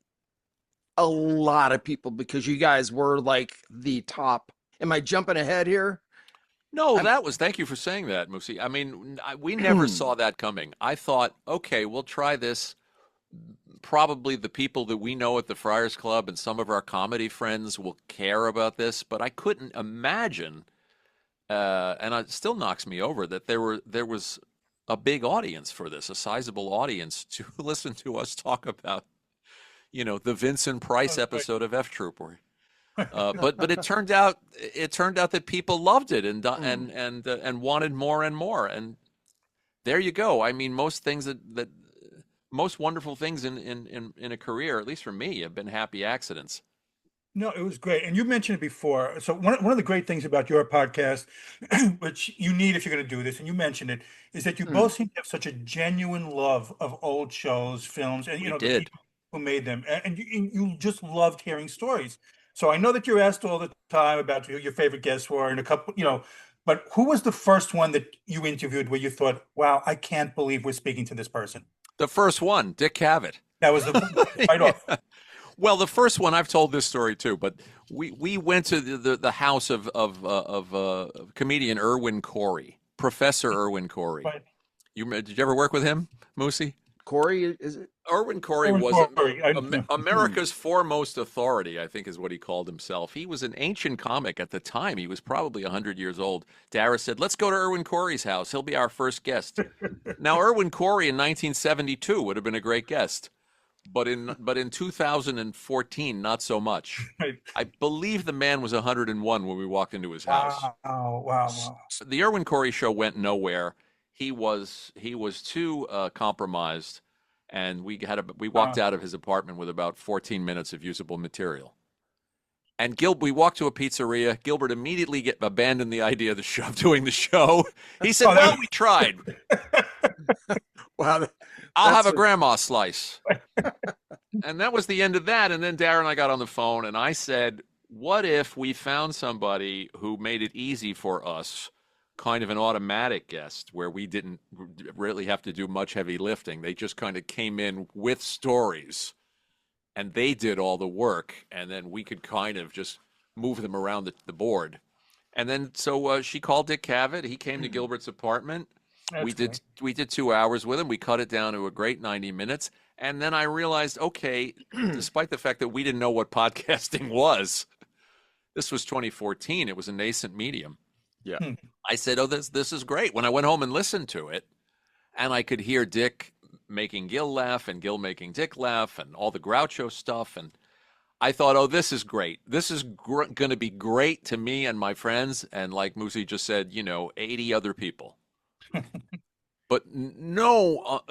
Speaker 3: A lot of people, because you guys were like the top. Am I jumping ahead here?
Speaker 4: No, thank you for saying that, Moosie. I mean, we never saw that coming. I thought, okay, we'll try this. Probably the people that we know at the Friars Club and some of our comedy friends will care about this, but I couldn't imagine, and it still knocks me over, that there was a big audience for this, a sizable audience to listen to us talk about, the Vincent Price episode of F Troop. But it turned out that people loved it and wanted more and more. And there you go. I mean, most wonderful things in a career, at least for me, have been happy accidents.
Speaker 2: No, it was great. And you mentioned it before. So one of the great things about your podcast, which you need if you're going to do this, and you mentioned it, is that you both seem to have such a genuine love of old shows, films, and the people who made them. And you just loved hearing stories. So I know that you're asked all the time about who your favorite guests were and a couple, but who was the first one that you interviewed where you thought, wow, I can't believe we're speaking to this person?
Speaker 4: The first one, Dick Cavett.
Speaker 2: That was right off.
Speaker 4: Well, the first one, I've told this story too, but we went to the house of comedian Irwin Corey, Professor Irwin Corey. Right. Did you ever work with him, Moosie?
Speaker 3: Corey, is it?
Speaker 4: Irwin Corey was America's foremost authority, I think is what he called himself. He was an ancient comic at the time. He was probably 100 years old. Dara said, "Let's go to Irwin Corey's house. He'll be our first guest." Now, Irwin Corey in 1972 would have been a great guest. But in 2014, not so much. Right. I believe the man was 101 when we walked into his house.
Speaker 2: Wow.
Speaker 4: The Irwin Corey show went nowhere. He was too compromised, and we walked out of his apartment with about 14 minutes of usable material. And we walked to a pizzeria. Gilbert immediately abandoned the idea of doing the show. He said, "Well, we tried."
Speaker 3: Wow.
Speaker 4: I'll have a grandma slice. And that was the end of that. And then Darren and I got on the phone, and I said, what if we found somebody who made it easy for us, kind of an automatic guest, where we didn't really have to do much heavy lifting? They just kind of came in with stories, and they did all the work, and then we could kind of just move them around the board. And then so she called Dick Cavett. He came to Gilbert's apartment. We did 2 hours with him. We cut it down to a great 90 minutes. And then I realized, okay, despite the fact that we didn't know what podcasting was, this was 2014. It was a nascent medium.
Speaker 3: Yeah.
Speaker 4: I said, oh, this is great. When I went home and listened to it, and I could hear Dick making Gil laugh and Gil making Dick laugh and all the Groucho stuff, and I thought, oh, this is great. This is going to be great to me and my friends, and like Moosie just said, 80 other people. But no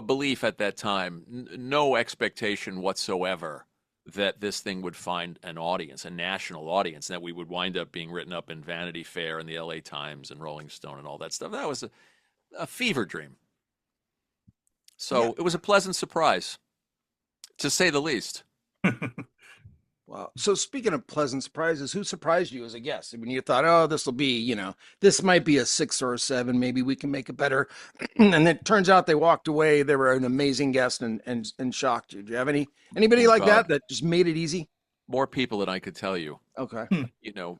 Speaker 4: belief at that time, no expectation whatsoever that this thing would find an audience, a national audience, that we would wind up being written up in Vanity Fair and the LA Times and Rolling Stone and all that stuff. That was a fever dream. So It was a pleasant surprise, to say the least.
Speaker 3: Wow. So speaking of pleasant surprises, who surprised you as a guest? When you thought, oh, this will be, this might be a 6 or a 7, maybe we can make it better. And it turns out they walked away. They were an amazing guest and shocked you. Do you have anybody like that just made it easy?
Speaker 4: More people than I could tell you.
Speaker 3: Okay.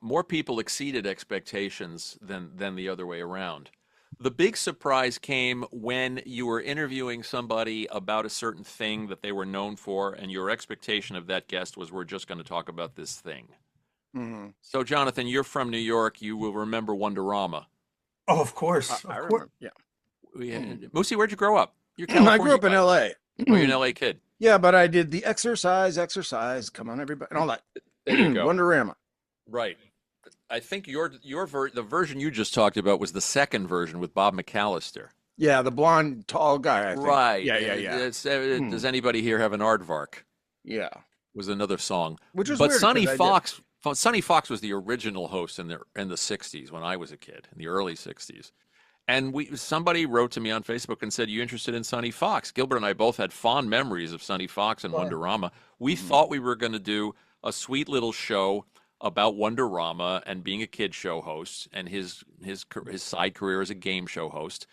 Speaker 4: More people exceeded expectations than the other way around. The big surprise came when you were interviewing somebody about a certain thing that they were known for, and your expectation of that guest was, we're just going to talk about this thing.
Speaker 3: Mm-hmm.
Speaker 4: So, Jonathan, you're from New York. You will remember Wonderama.
Speaker 2: Oh, of course.
Speaker 3: I remember. Yeah.
Speaker 4: Moosie, where'd you grow up? You're
Speaker 3: I grew up in L.A.
Speaker 4: You're an L.A. kid.
Speaker 3: Yeah, but I did the exercise. Come on, everybody, and all that.
Speaker 4: There you go.
Speaker 3: Wonderama.
Speaker 4: Right. I think the version you just talked about was the second version with Bob McAllister.
Speaker 3: Yeah, the blonde, tall guy. I think.
Speaker 4: Right.
Speaker 3: Yeah.
Speaker 4: Does anybody here have an aardvark?
Speaker 3: Yeah.
Speaker 4: Was another song.
Speaker 3: Which was
Speaker 4: but
Speaker 3: weird,
Speaker 4: Sonny Fox was the original host in the 60s when I was a kid, in the early 60s. And somebody wrote to me on Facebook and said, you interested in Sonny Fox? Gilbert and I both had fond memories of Sonny Fox and Wonderama. We thought we were going to do a sweet little show about Wonderama and being a kid show host and his side career as a game show host.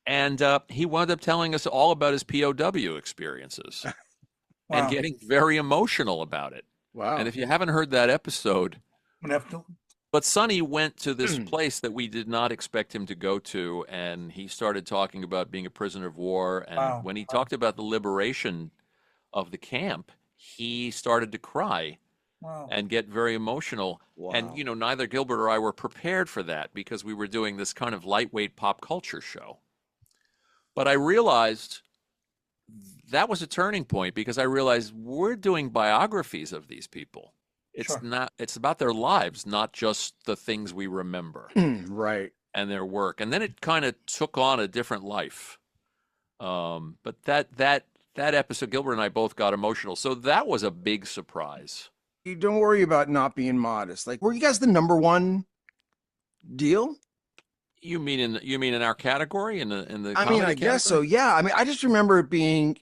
Speaker 4: And he wound up telling us all about his POW experiences and getting very emotional about it.
Speaker 3: Wow.
Speaker 4: And if you haven't heard that episode, but Sonny went to this place that we did not expect him to go to, and he started talking about being a prisoner of war. And when he talked about the liberation of the camp, he started to cry.
Speaker 2: Wow.
Speaker 4: And get very emotional.
Speaker 3: Wow.
Speaker 4: And, neither Gilbert or I were prepared for that because we were doing this kind of lightweight pop culture show. But I realized that was a turning point because I realized we're doing biographies of these people. It's about their lives, not just the things we remember.
Speaker 3: Right.
Speaker 4: And their work. And then it kind of took on a different life. But that episode, Gilbert and I both got emotional. So that was a big surprise.
Speaker 3: You don't worry about not being modest. Like, were you guys the number one deal?
Speaker 4: You mean in our category in the
Speaker 3: I mean, I guess so. Yeah. I mean, I just remember it being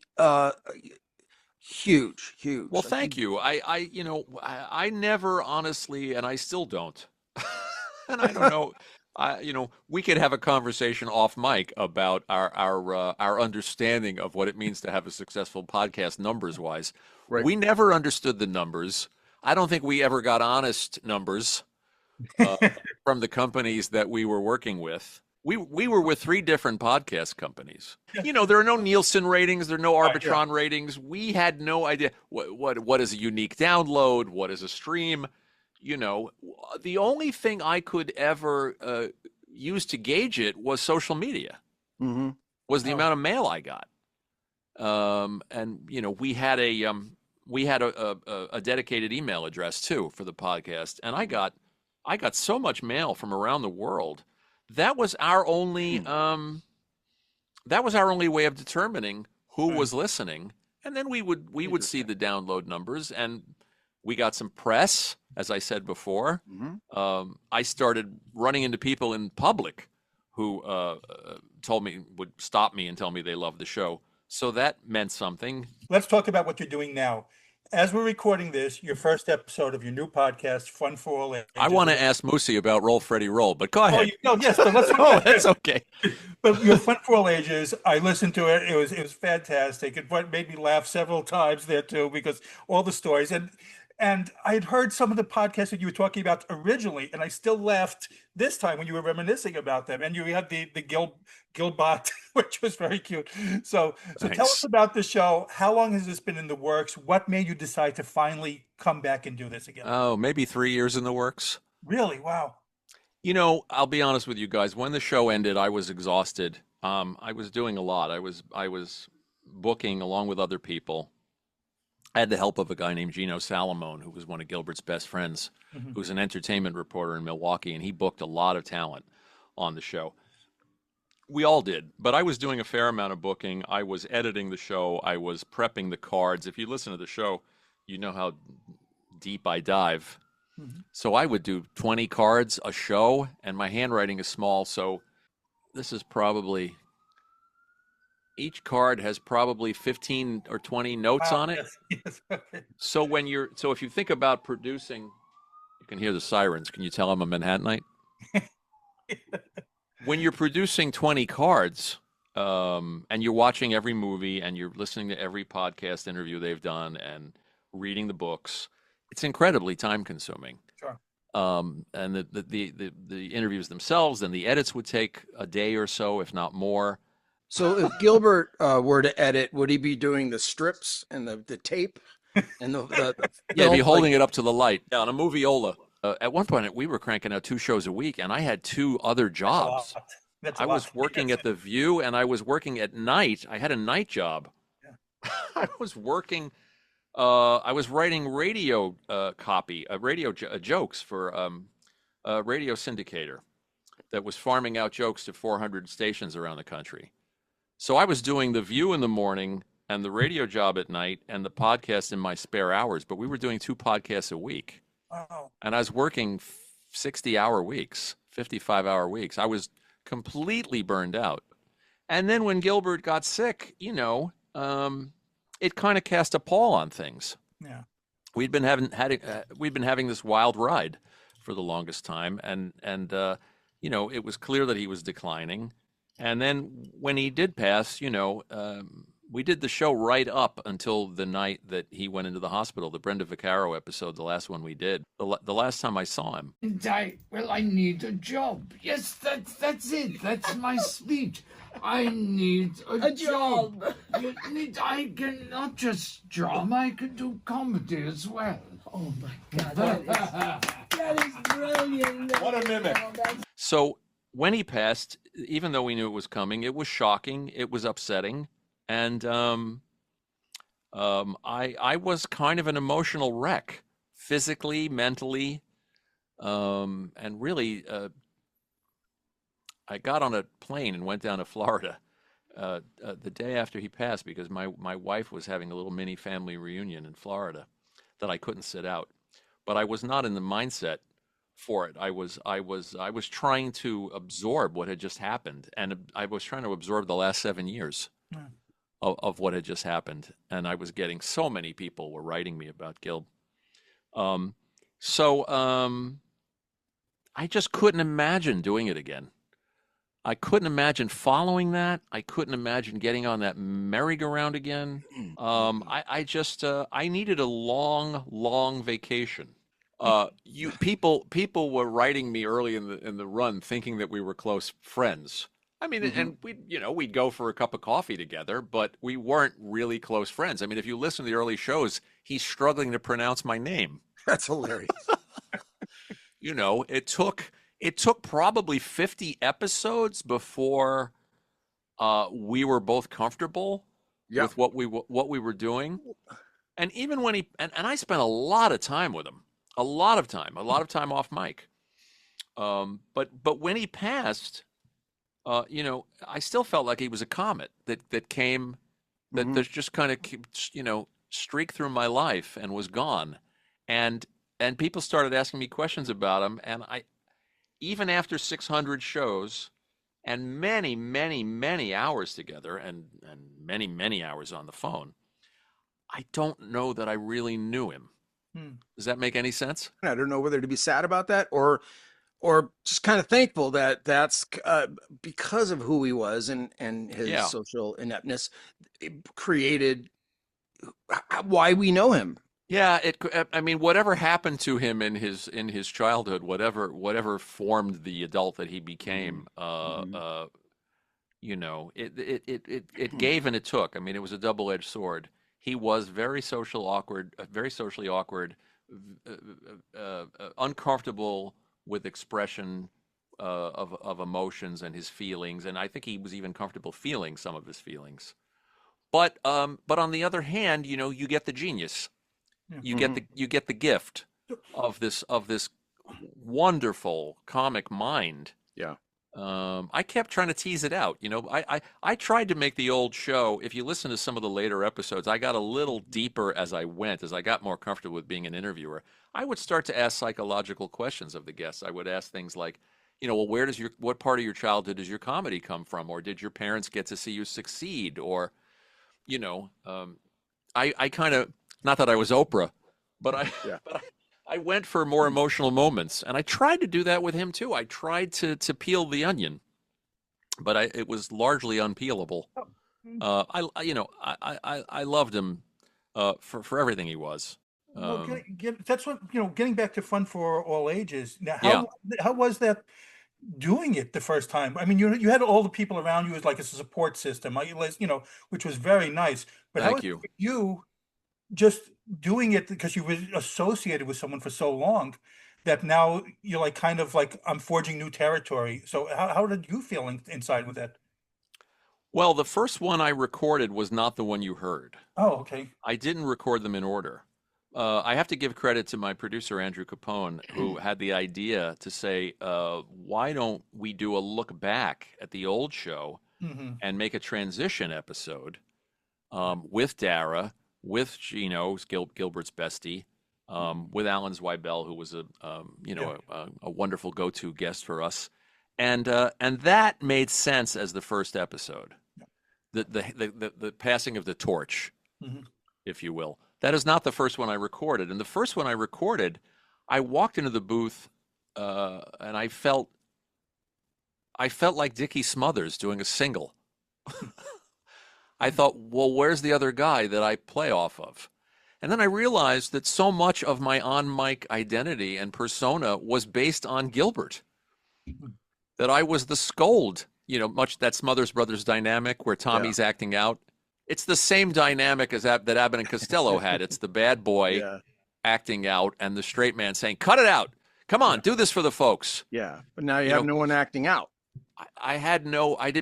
Speaker 3: huge.
Speaker 4: Well, thank you. I never honestly, and I still don't. And I don't know. We could have a conversation off mic about our understanding of what it means to have a successful podcast numbers wise.
Speaker 3: Right.
Speaker 4: We never understood the numbers. I don't think we ever got honest numbers from the companies that we were working with. We were with 3 different podcast companies. There are no Nielsen ratings, there are no Arbitron ratings. We had no idea what is a unique download, what is a stream. The only thing I could ever use to gauge it was social media.
Speaker 3: Mm-hmm.
Speaker 4: Was the amount of mail I got. And we had a dedicated email address too for the podcast, and I got so much mail from around the world. That was our only way of determining who was listening, and then we would see the download numbers, and we got some press, as I said before.
Speaker 3: Mm-hmm.
Speaker 4: I started running into people in public who would stop me and tell me they loved the show So that meant something.
Speaker 2: Let's talk about what you're doing now. As we're recording this, your first episode of your new podcast, Fun for All Ages.
Speaker 4: I want to ask Moosie about Roll Freddie Roll, but go ahead.
Speaker 2: Yes, but let's.
Speaker 4: Oh, that's okay.
Speaker 2: But your Fun for All Ages, I listened to it. It was fantastic. It made me laugh several times there too, because all the stories and I had heard some of the podcasts that you were talking about originally, and I still laughed this time when you were reminiscing about them. And you had the Gilbot, which was very cute. So tell us about the show. How long has this been in the works? What made you decide to finally come back and do this again?
Speaker 4: Oh, maybe 3 years in the works.
Speaker 2: Really? Wow.
Speaker 4: You know, I'll be honest with you guys. When the show ended, I was exhausted. I was doing a lot. I was booking along with other people. I had the help of a guy named Gino Salamone, who was one of Gilbert's best friends, who's an entertainment reporter in Milwaukee, and he booked a lot of talent on the show. We all did, but I was doing a fair amount of booking. I was editing the show. I was prepping the cards. If you listen to the show, you know how deep I dive. So I would do 20 cards a show, and my handwriting is small, so this is probably... Each card has probably 15 or 20 notes on it.
Speaker 2: Yes.
Speaker 4: So if you think about producing, you can hear the sirens. Can you tell I'm a Manhattanite? When you're producing 20 cards, and you're watching every movie and you're listening to every podcast interview they've done and reading the books, it's incredibly time consuming.
Speaker 2: Sure.
Speaker 4: And the interviews themselves and the edits would take a day or so, if not more.
Speaker 3: So if Gilbert were to edit, would he be doing the strips and the tape and the
Speaker 4: yeah, he'd be holding it up to the light. Yeah, on a moviola. At one point, we were cranking out 2 shows a week, and I had 2 other jobs. I was working at The View, and I was working at night. I had a night job. Yeah. I was working. I was writing radio copy, radio jokes for a radio syndicator that was farming out jokes to 400 stations around the country. So I was doing The View in the morning and the radio job at night and the podcast in my spare hours, but we were doing 2 podcasts a week.
Speaker 2: Wow.
Speaker 4: And I was working 60-hour weeks, 55-hour weeks. I was completely burned out. And then when Gilbert got sick, you know, it kind of cast a pall on things.
Speaker 2: Yeah.
Speaker 4: We'd been having this wild ride for the longest time, and you know, it was clear that he was declining. And then when he did pass, you know, we did the show right up until the night that he went into the hospital, the Brenda Vaccaro episode, the last one we did, the last time I saw him.
Speaker 7: And I need a job. Yes, that's it. That's my speech. I need a job. I can not just drama, I can do comedy as well.
Speaker 8: Oh my God, that is brilliant.
Speaker 4: What a mimic. So when he passed, even though we knew it was coming, it was shocking, it was upsetting, and I was kind of an emotional wreck, physically, mentally, and really, I got on a plane and went down to Florida the day after he passed because my wife was having a little mini family reunion in Florida that I couldn't sit out, but I was not in the mindset for it. I was trying to absorb what had just happened, and I was trying to absorb the last 7 years of what had just happened, and I was getting so many people were writing me about Gil. So I just couldn't imagine doing it again. I couldn't imagine following that. I couldn't imagine getting on that merry-go-round again. I needed a long vacation. People were writing me early in the run, thinking that we were close friends. I mean, and we'd go for a cup of coffee together, but we weren't really close friends. I mean, if you listen to the early shows, he's struggling to pronounce my name.
Speaker 3: That's hilarious.
Speaker 4: You know, it took probably 50 episodes before we were both comfortable with what we were doing. And even when and I spent a lot of time with him, a lot of time off mic. But when he passed, you know, I still felt like he was a comet that came, that just kind of, you know, streaked through my life and was gone. And people started asking me questions about him. And even after 600 shows and many, many, many hours together, and many, many hours on the phone, I don't know that I really knew him. Does that make any sense?
Speaker 3: I don't know whether to be sad about that or just kind of thankful that that's because of who he was and his social ineptness, it created why we know him.
Speaker 4: Yeah, I mean, whatever happened to him in his childhood, whatever formed the adult that he became, you know, it gave and it took. I mean, it was a double-edged sword. He was very socially awkward, uncomfortable with expression of emotions and his feelings, and I think he was even comfortable feeling some of his feelings. But on the other hand, you know, you get the genius, you get the gift of this wonderful comic mind.
Speaker 3: Yeah.
Speaker 4: I kept trying to tease it out. You know, I tried to make the old show. If you listen to some of the later episodes, I got a little deeper as I went, as I got more comfortable with being an interviewer. I would start to ask psychological questions of the guests. I would ask things like, you know, well, what part of your childhood does your comedy come from? Or did your parents get to see you succeed? Or, you know, I kind of, not that I was Oprah, but I went for more emotional moments, and I tried to do that with him too. I tried to peel the onion, but it was largely unpeelable. I loved him for everything he was.
Speaker 2: Well, that's what, you know, getting back to Fun for All Ages. Now, how was that doing it the first time? I mean, you had all the people around you as like a support system, you know, which was very nice. But
Speaker 4: Thank you.
Speaker 2: You just doing it because you were associated with someone for so long that now you're like kind of like, I'm forging new territory. So how did you feel inside with that?
Speaker 4: Well, the first one I recorded was not the one you heard.
Speaker 2: Oh, okay.
Speaker 4: I didn't record them in order. I have to give credit to my producer, Andrew Capone, who had the idea to say, why don't we do a look back at the old show and make a transition episode with Dara, with Gino, Gilbert's bestie, with Alan Zweibel, who was a wonderful go-to guest for us, and that made sense as the first episode, the passing of the torch, if you will. That is not the first one I recorded, and the first one I recorded, I walked into the booth, and I felt like Dickie Smothers doing a single. I thought, well, where's the other guy that I play off of? And then I realized that so much of my on-mic identity and persona was based on Gilbert. That I was the scold, you know, much that Smothers Brothers dynamic where Tommy's acting out. It's the same dynamic as that Abbott and Costello had. It's the bad boy acting out and the straight man saying, cut it out. Come on, do this for the folks.
Speaker 3: Yeah, but now you have no one acting out.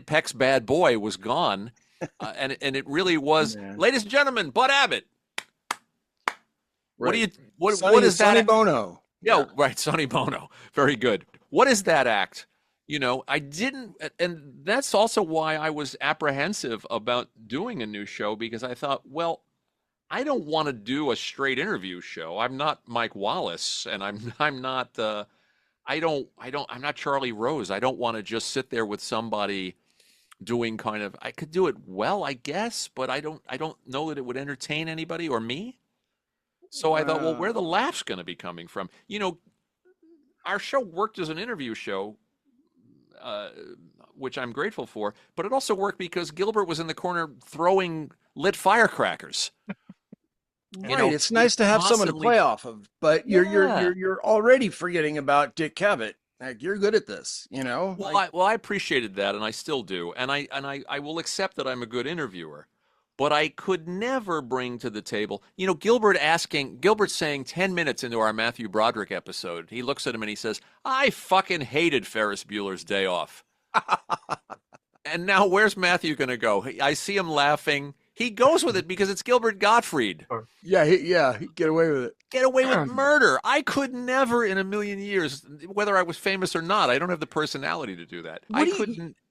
Speaker 4: Peck's bad boy was gone. And it really was, ladies and gentlemen, Bud Abbott.
Speaker 3: Right.
Speaker 4: What is that?
Speaker 3: Sonny Bono.
Speaker 4: Yeah, right. Sonny Bono. Very good. What is that act? You know, I didn't, and that's also why I was apprehensive about doing a new show, because I thought, well, I don't want to do a straight interview show. I'm not Mike Wallace, and I'm not I'm not Charlie Rose. I don't want to just sit there with somebody doing kind of, I could do it well, I guess, but I don't know that it would entertain anybody or me. So I thought, well, where are the laughs going to be coming from? You know, our show worked as an interview show, which I'm grateful for, but it also worked because Gilbert was in the corner throwing lit firecrackers.
Speaker 3: Right, you know, it's nice to have someone to play off of, but you're already forgetting about Dick Cavett. Like, you're good at this, you know.
Speaker 4: Well, I appreciated that, and I still do, and I will accept that I'm a good interviewer, but I could never bring to the table, you know, Gilbert saying 10 minutes into our Matthew Broderick episode, he looks at him and he says, "I fucking hated Ferris Bueller's Day Off." And now where's Matthew going to go? I see him laughing. He goes with it because it's Gilbert Gottfried.
Speaker 3: Yeah, he'd get away with it.
Speaker 4: Get away with murder. I could never in a million years, whether I was famous or not, I don't have the personality to do that.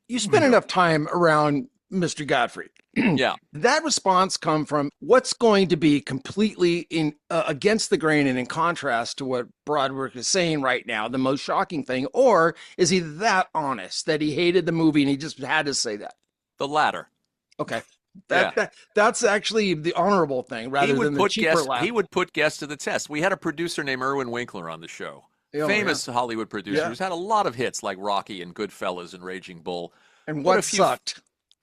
Speaker 3: You spent enough time around Mr. Gottfried.
Speaker 4: Yeah.
Speaker 3: That response come from what's going to be completely in against the grain and in contrast to what Broderick is saying right now, the most shocking thing, or is he that honest that he hated the movie and he just had to say that?
Speaker 4: The latter.
Speaker 3: Okay. That's actually the honorable thing rather than the cheaper laugh.
Speaker 4: He would put guests to the test. We had a producer named Irwin Winkler on the show. Famous Hollywood producer who's had a lot of hits like Rocky and Goodfellas and Raging Bull.
Speaker 3: And what sucked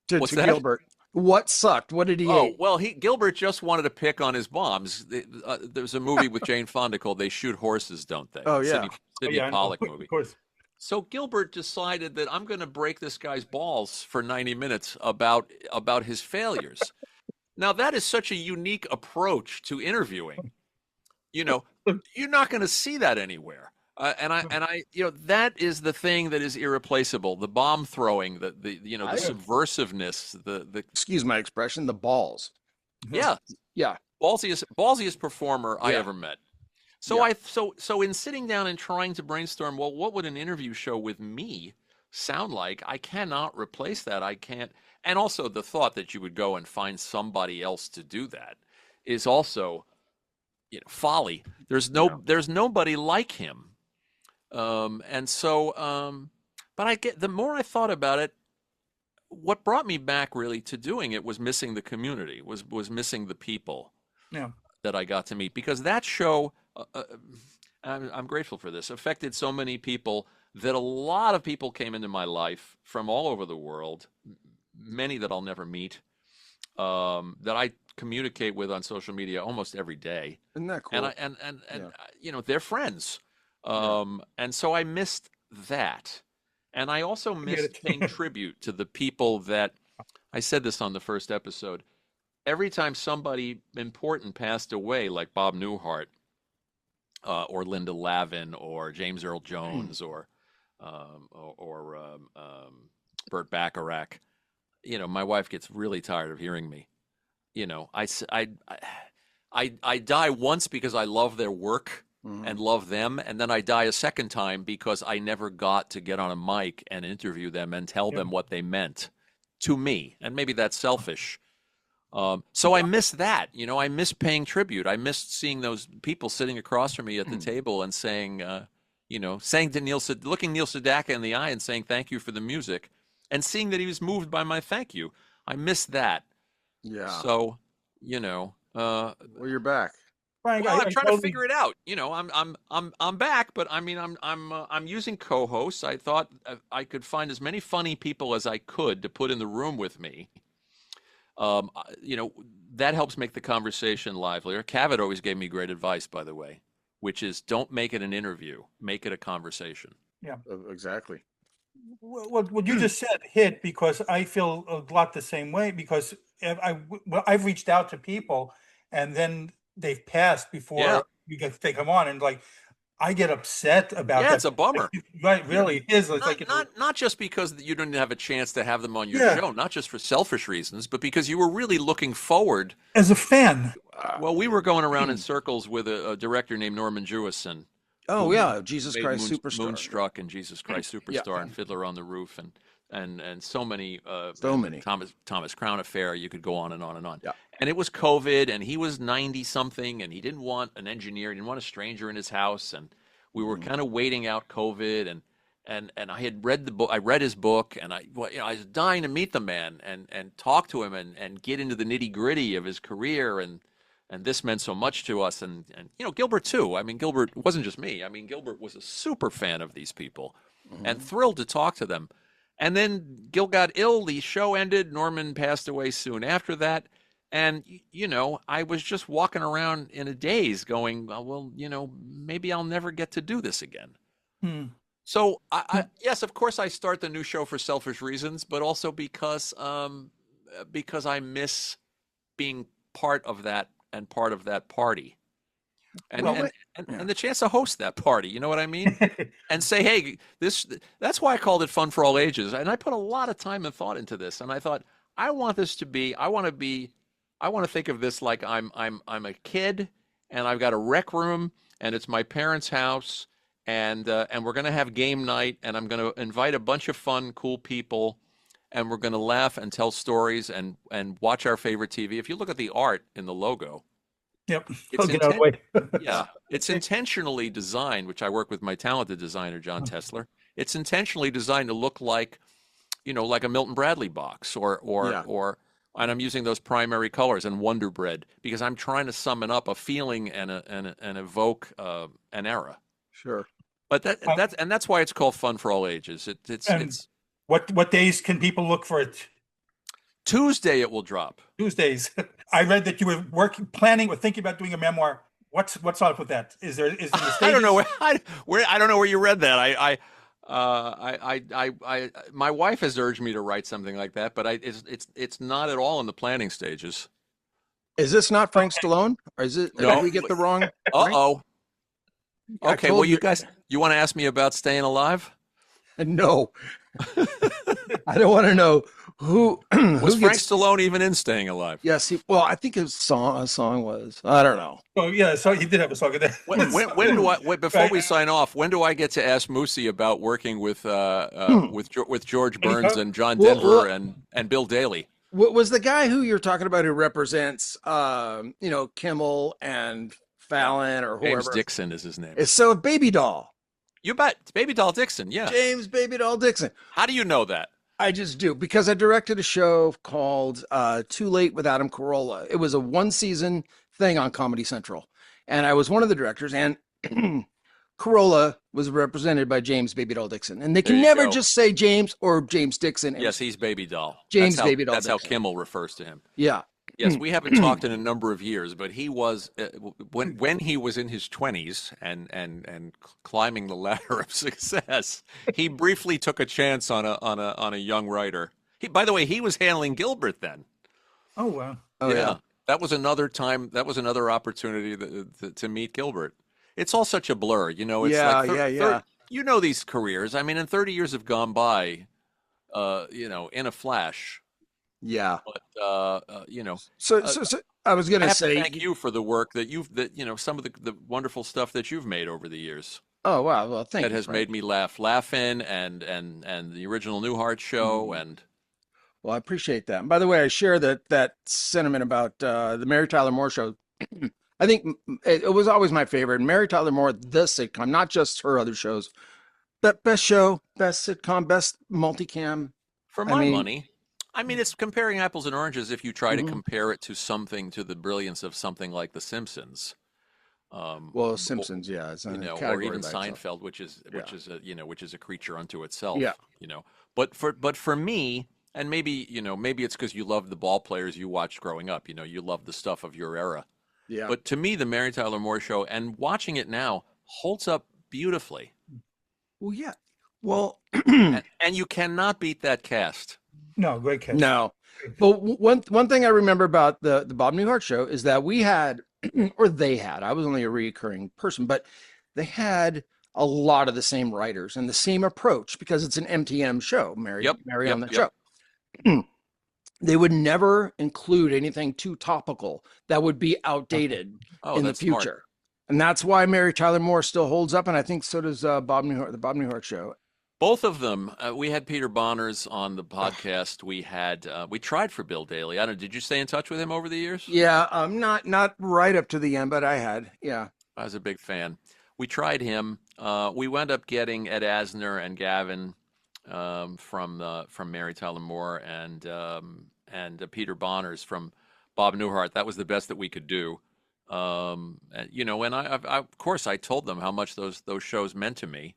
Speaker 3: to Gilbert? What sucked? What did he hate?
Speaker 4: Well, Gilbert just wanted to pick on his moms. There's a movie with Jane Fonda called They Shoot Horses, Don't They?
Speaker 3: Oh, yeah.
Speaker 4: Sidney Pollack movie.
Speaker 2: Of course.
Speaker 4: So Gilbert decided that I'm going to break this guy's balls for 90 minutes about his failures. Now, that is such a unique approach to interviewing. You know, you're not going to see that anywhere. And I, that is the thing that is irreplaceable. The bomb throwing, the subversiveness, the
Speaker 3: excuse my expression, the balls.
Speaker 4: Yeah. Ballsiest performer I ever met. So in sitting down and trying to brainstorm, well, what would an interview show with me sound like? I cannot replace that. I can't. And also the thought that you would go and find somebody else to do that is also, folly. There's nobody like him. But the more I thought about it, what brought me back really to doing it was missing the community, was missing the people that I got to meet, because that show, I'm grateful for this, affected so many people that a lot of people came into my life from all over the world, many that I'll never meet, that I communicate with on social media almost every day.
Speaker 3: Isn't that cool?
Speaker 4: And they're friends. And so I missed that. And I also missed paying tribute to the people that, I said this on the first episode, every time somebody important passed away, like Bob Newhart, or Linda Lavin, or James Earl Jones, or Burt Bacharach, my wife gets really tired of hearing me. I die once because I love their work and love them, and then I die a second time because I never got to get on a mic and interview them and tell them what they meant to me. And maybe that's selfish. So I miss that. I miss paying tribute. I miss seeing those people sitting across from me at the table and saying, saying to looking Neil Sedaka in the eye and saying thank you for the music, and seeing that he was moved by my thank you. I miss that. Yeah. So,
Speaker 3: well, you're back.
Speaker 2: Frank,
Speaker 4: well, I'm trying to figure it out. I'm back, but I mean, I'm using co-hosts. I thought I could find as many funny people as I could to put in the room with me. That helps make the conversation livelier. Cavett always gave me great advice, by the way, which is don't make it an interview, make it a conversation.
Speaker 2: Yeah,
Speaker 3: exactly.
Speaker 2: Well, what you just said hit, because I feel a lot the same way, because I've reached out to people and then they've passed before they come on, and I get upset about that.
Speaker 4: Yeah, it's a bummer.
Speaker 2: Right, really it is. It's
Speaker 4: not just because you didn't have a chance to have them on your show, not just for selfish reasons, but because you were really looking forward
Speaker 2: as a fan.
Speaker 4: Well, we were going around in circles with a director named Norman Jewison.
Speaker 3: Oh yeah, Jesus Christ Superstar,
Speaker 4: Moonstruck, and Jesus Christ Superstar, and Fiddler on the Roof, and so many, Thomas Crown Affair. You could go on and on and on. Yeah. And it was COVID, and he was 90 something, and he didn't want an engineer, he didn't want a stranger in his house, and we were kind of waiting out COVID, and I had read the book. I read his book, and I was dying to meet the man and talk to him and get into the nitty gritty of his career, and this meant so much to us, and Gilbert too. I mean, Gilbert wasn't just me. I mean, Gilbert was a super fan of these people, and thrilled to talk to them. And then Gil got ill. The show ended. Norman passed away soon after that. And, I was just walking around in a daze going, well, maybe I'll never get to do this again. So, yes, of course, I start the new show for selfish reasons, but also because I miss being part of that and part of that party. And the chance to host that party, you know what I mean? And say, hey, that's why I called it Fun for All Ages. And I put a lot of time and thought into this. And I thought, I want to think of this like I'm a kid, and I've got a rec room, and it's my parents' house, and we're going to have game night, and I'm going to invite a bunch of fun, cool people, and we're going to laugh and tell stories and watch our favorite TV. If you look at the art in the logo,
Speaker 2: Yep.
Speaker 4: it's
Speaker 2: Get out of the way.
Speaker 4: yeah, it's intentionally designed, which I work with my talented designer, John Tesler. It's intentionally designed to look like, like a Milton Bradley box or and I'm using those primary colors and Wonder Bread because I'm trying to summon up a feeling and evoke an era.
Speaker 3: Sure.
Speaker 4: But that's why it's called Fun for All Ages. It's
Speaker 2: what days can people look for it?
Speaker 4: Tuesday it will drop.
Speaker 2: Tuesdays. I read that you were planning or thinking about doing a memoir. What's up with that? Is it in the stages?
Speaker 4: I don't know I don't know where you read that. My wife has urged me to write something like that, but it's not at all in the planning stages.
Speaker 3: Is this not Frank Stallone? Or is it?
Speaker 4: No.
Speaker 3: Did we get the wrong?
Speaker 4: Uh-oh. Okay, well,
Speaker 3: you
Speaker 4: you want to ask me about staying alive?
Speaker 3: No. I don't want to know who
Speaker 4: Was Frank Stallone even in Staying Alive?
Speaker 3: Yes, I think his song was. I don't know.
Speaker 2: Oh yeah, so he did have a song in there.
Speaker 4: When do I before we sign off? When do I get to ask Moosie about working with George Burns and John Denver and Bill Daly?
Speaker 3: What was the guy who you're talking about who represents Kimmel and Fallon or whoever?
Speaker 4: James Dixon is his name.
Speaker 3: It's so Baby Doll.
Speaker 4: You bet. It's Baby Doll Dixon, yeah.
Speaker 3: James Baby Doll Dixon.
Speaker 4: How do you know that?
Speaker 3: I just do because I directed a show called Too Late with Adam Carolla. It was a 1-season thing on Comedy Central. And I was one of the directors, and Carolla was represented by James Baby Doll Dixon. And they can never just say James or James Dixon.
Speaker 4: Yes, he's Baby Doll.
Speaker 3: Baby Doll Dixon.
Speaker 4: That's how Kimmel refers to him.
Speaker 3: Yeah.
Speaker 4: Yes, we haven't talked in a number of years, but he was when he was in his 20s and climbing the ladder of success. He briefly took a chance on a young writer. By the way, he was handling Gilbert then.
Speaker 2: Oh wow!
Speaker 3: Oh yeah.
Speaker 4: That was another time. That was another opportunity to meet Gilbert. It's all such a blur, It's like you know these careers. I mean, in 30 years have gone by, in a flash.
Speaker 3: Yeah.
Speaker 4: But
Speaker 3: So I was going to say
Speaker 4: thank you for the work that some of the wonderful stuff that you've made over the years.
Speaker 3: Oh wow, well thank you.
Speaker 4: That has made me laughing and the original Newhart show and.
Speaker 3: Well, I appreciate that. And by the way, I share that sentiment about the Mary Tyler Moore show. I think it was always my favorite. Mary Tyler Moore, the sitcom, not just her other shows, but best show, best sitcom, best multicam.
Speaker 4: For my money. I mean, it's comparing apples and oranges if you try to compare it to the brilliance of something like The Simpsons.
Speaker 3: Simpsons, yeah, it's
Speaker 4: or even Seinfeld, which is a creature unto itself.
Speaker 3: Yeah.
Speaker 4: But for me, and maybe it's because you love the ball players you watched growing up. You love the stuff of your era.
Speaker 3: Yeah.
Speaker 4: But to me, the Mary Tyler Moore show and watching it now holds up beautifly.
Speaker 3: Well, yeah. Well,
Speaker 4: and you cannot beat that cast.
Speaker 2: No, great cast.
Speaker 3: No. But one thing I remember about the Bob Newhart show is that we had, or they had, I was only a recurring person, but they had a lot of the same writers and the same approach because it's an MTM show, Mary on the show. They would never include anything too topical that would be outdated in the future.
Speaker 4: Smart.
Speaker 3: And that's why Mary Tyler Moore still holds up. And I think so does the Bob Newhart show. Both
Speaker 4: of them. We had Peter Bonners on the podcast. We tried for Bill Daly. I don't. Did you stay in touch with him over the years?
Speaker 3: Yeah, not right up to the end, but I had. Yeah,
Speaker 4: I was a big fan. We tried him. We wound up getting Ed Asner and Gavin from Mary Tyler Moore and Peter Bonners from Bob Newhart. That was the best that we could do. And I of course I told them how much those shows meant to me.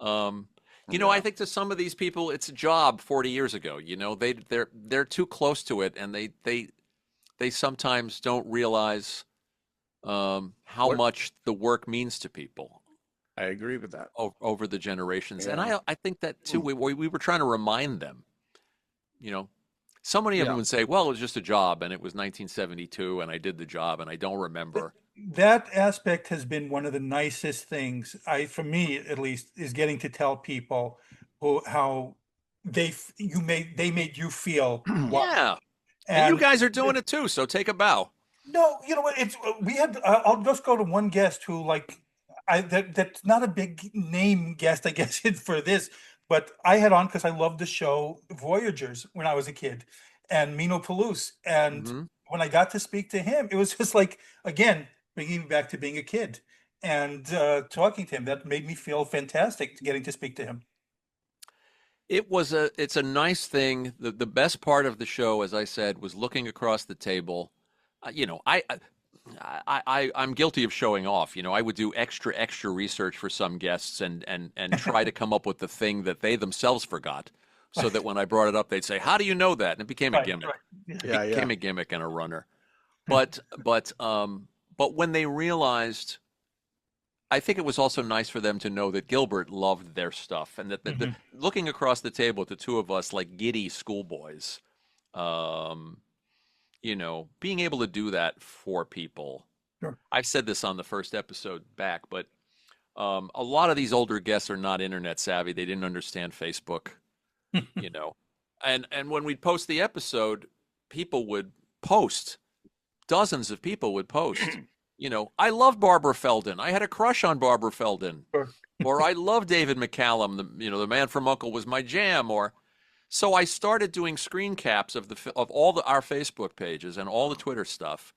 Speaker 4: I think to some of these people, it's a job 40 years ago. They're too close to it, and they sometimes don't realize how much the work means to people.
Speaker 3: I agree with that.
Speaker 4: Over the generations, and I think that too. We were trying to remind them. So many of them would say, "Well, it was just a job, and it was 1972, and I did the job, and I don't remember."
Speaker 2: That aspect has been one of the nicest things, for me at least, is getting to tell people how they made you feel.
Speaker 4: Yeah, and you guys are doing it too. So take a bow.
Speaker 2: No, you know what? I'll just go to one guest who that's not a big name guest, I guess, for this. But I had on because I loved the show Voyagers when I was a kid, and Mino Palouse. And when I got to speak to him, it was just like, again, bringing me back to being a kid and talking to him. That made me feel fantastic getting to speak to him.
Speaker 4: It's a nice thing. The best part of the show, as I said, was looking across the table. I'm guilty of showing off. I would do extra research for some guests and try to come up with the thing that they themselves forgot, so that when I brought it up, they'd say, "How do you know that?" And it became a gimmick. It became a gimmick and a runner. But when they realized, I think it was also nice for them to know that Gilbert loved their stuff, and that looking across the table at the two of us like giddy schoolboys, being able to do that for people.
Speaker 2: Sure.
Speaker 4: I've said this on the first episode back, but a lot of these older guests are not internet savvy. They didn't understand Facebook, And when we'd post the episode, people would post. Dozens of people would post. I love Barbara Feldon. I had a crush on Barbara Feldon.
Speaker 2: Sure.
Speaker 4: Or I love David McCallum. The Man from U.N.C.L.E. was my jam. So I started doing screen caps of all our Facebook pages and all the Twitter stuff,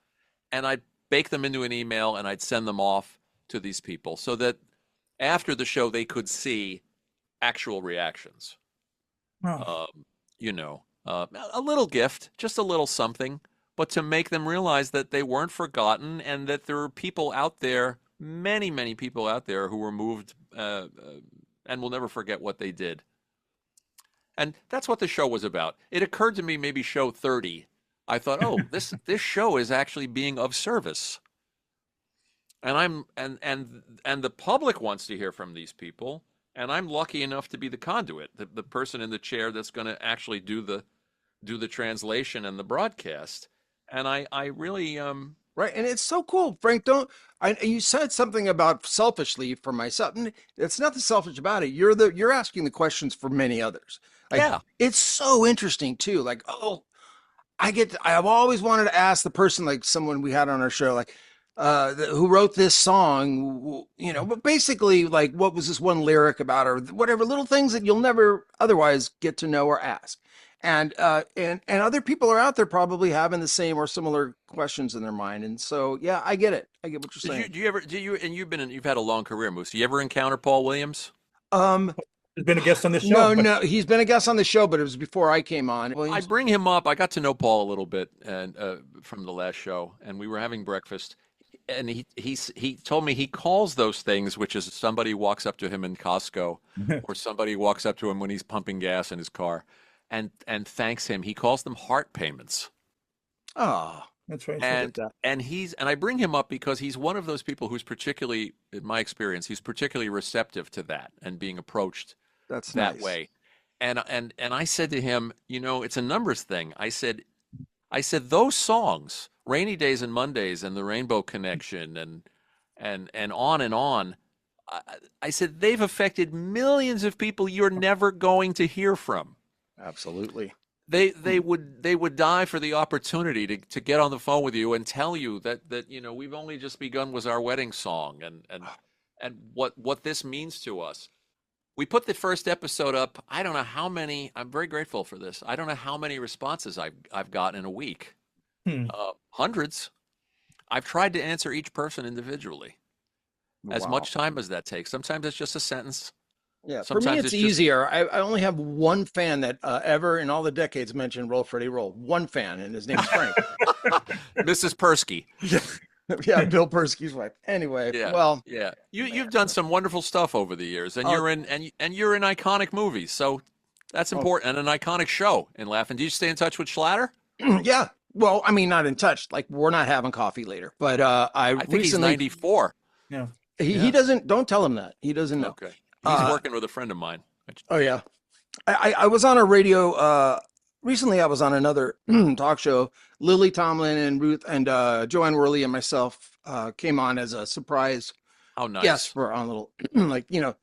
Speaker 4: and I'd bake them into an email and I'd send them off to these people so that after the show they could see actual reactions.
Speaker 2: Oh.
Speaker 4: A little gift, just a little something, but to make them realize that they weren't forgotten and that there are people out there, many, many people out there who were moved and will never forget what they did. And that's what the show was about. It occurred to me maybe show 30. I thought, this show is actually being of service. And the public wants to hear from these people, and I'm lucky enough to be the conduit, the person in the chair that's going to actually do the translation and the broadcast. And I really
Speaker 3: Right, and it's so cool, Frank. You said something about selfishly for myself. And it's nothing selfish about it. You're asking the questions for many others. It's so interesting too. I've always wanted to ask the person, like someone we had on our show, like who wrote this song, but basically, like, what was this one lyric about, or whatever, little things that you'll never otherwise get to know or ask. And other people are out there probably having the same or similar questions in their mind. And so, yeah, I get it. I get what you're saying.
Speaker 4: You've had a long career, Moose. Do you ever encounter Paul Williams?
Speaker 2: He's been a guest on the show.
Speaker 3: No, he's been a guest on the show, but it was before I came on.
Speaker 4: I bring him up. I got to know Paul a little bit and from the last show, and we were having breakfast. And he told me he calls those things, which is somebody walks up to him in Costco or somebody walks up to him when he's pumping gas in his car and thanks him. He calls them heart payments.
Speaker 3: Oh,
Speaker 2: that's right.
Speaker 4: And I bring him up because he's one of those people who's particularly, in my experience, he's particularly receptive to that and being approached that
Speaker 3: nice.
Speaker 4: way. And I said to him, it's a numbers thing. I said those songs, Rainy Days and Mondays and the Rainbow Connection and on, I said they've affected millions of people you're never going to hear from.
Speaker 3: Absolutely.
Speaker 4: They would die for the opportunity to get on the phone with you and tell you that we've only just begun was our wedding song and what this means to us. We put the first episode up. I don't know how many. I'm very grateful for this. I don't know how many responses I've gotten in a week. Hundreds. I've tried to answer each person individually. As much time as that takes. Sometimes it's just a sentence.
Speaker 3: Yeah, sometimes for me it's easier. I only have one fan that ever in all the decades mentioned "Roll Freddie Roll." One fan, and his name's Frank.
Speaker 4: Mrs. Persky.
Speaker 3: Yeah, Bill Persky's wife. Anyway, well,
Speaker 4: yeah, you've done some wonderful stuff over the years, and you're in iconic movies, so that's important, and an iconic show in Laughing. Do you stay in touch with Schlatter?
Speaker 3: Yeah. Well, I mean, not in touch. Like, we're not having coffee later, but I
Speaker 4: think
Speaker 3: recently,
Speaker 4: he's 94.
Speaker 2: Yeah.
Speaker 3: He doesn't. Don't tell him that. He doesn't know.
Speaker 4: Okay. He's working with a friend of mine.
Speaker 3: Oh yeah, I was on a radio. Recently, I was on another talk show. Lily Tomlin and Ruth and Joanne Worley and myself came on as a surprise guest for on a little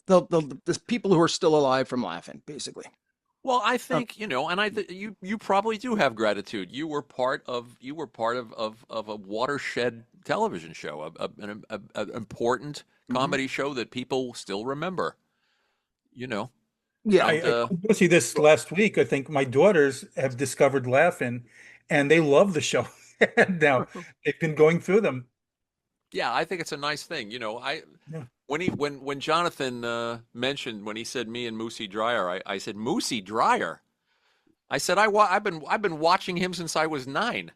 Speaker 3: the people who are still alive from Laughing, basically.
Speaker 4: Well, I think you probably do have gratitude. You were part of a watershed television show, an important comedy show that people still remember.
Speaker 3: Yeah.
Speaker 2: I see this last week. I think my daughters have discovered Laughing, and they love the show. Now they've been going through them.
Speaker 4: Yeah, I think it's a nice thing.
Speaker 2: Yeah.
Speaker 4: When Jonathan mentioned, when he said me and Moosie Drier, I said, Moosie Drier. I said I've been watching him since I was 9.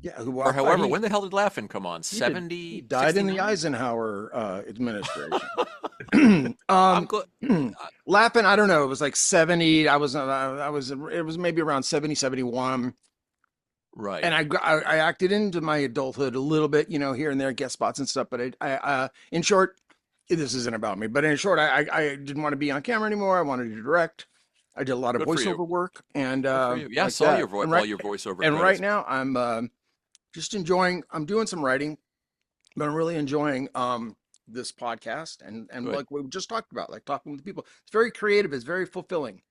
Speaker 3: Yeah.
Speaker 4: Or however, when the hell did Laughing come on? 70?
Speaker 3: He died 69? In the Eisenhower administration. Laughing, I don't know. It was like 70. It was maybe around 70, 71.
Speaker 4: Right.
Speaker 3: And I acted into my adulthood a little bit, here and there, guest spots and stuff. But I in short, this isn't about me, but in short, I didn't want to be on camera anymore. I wanted to direct. I did a lot of voiceover work, and
Speaker 4: yeah, I saw your all your voiceover.
Speaker 3: And right now, I'm just enjoying. I'm doing some writing, but I'm really enjoying this podcast and like we just talked about, like talking with people. It's very creative. It's very fulfilling.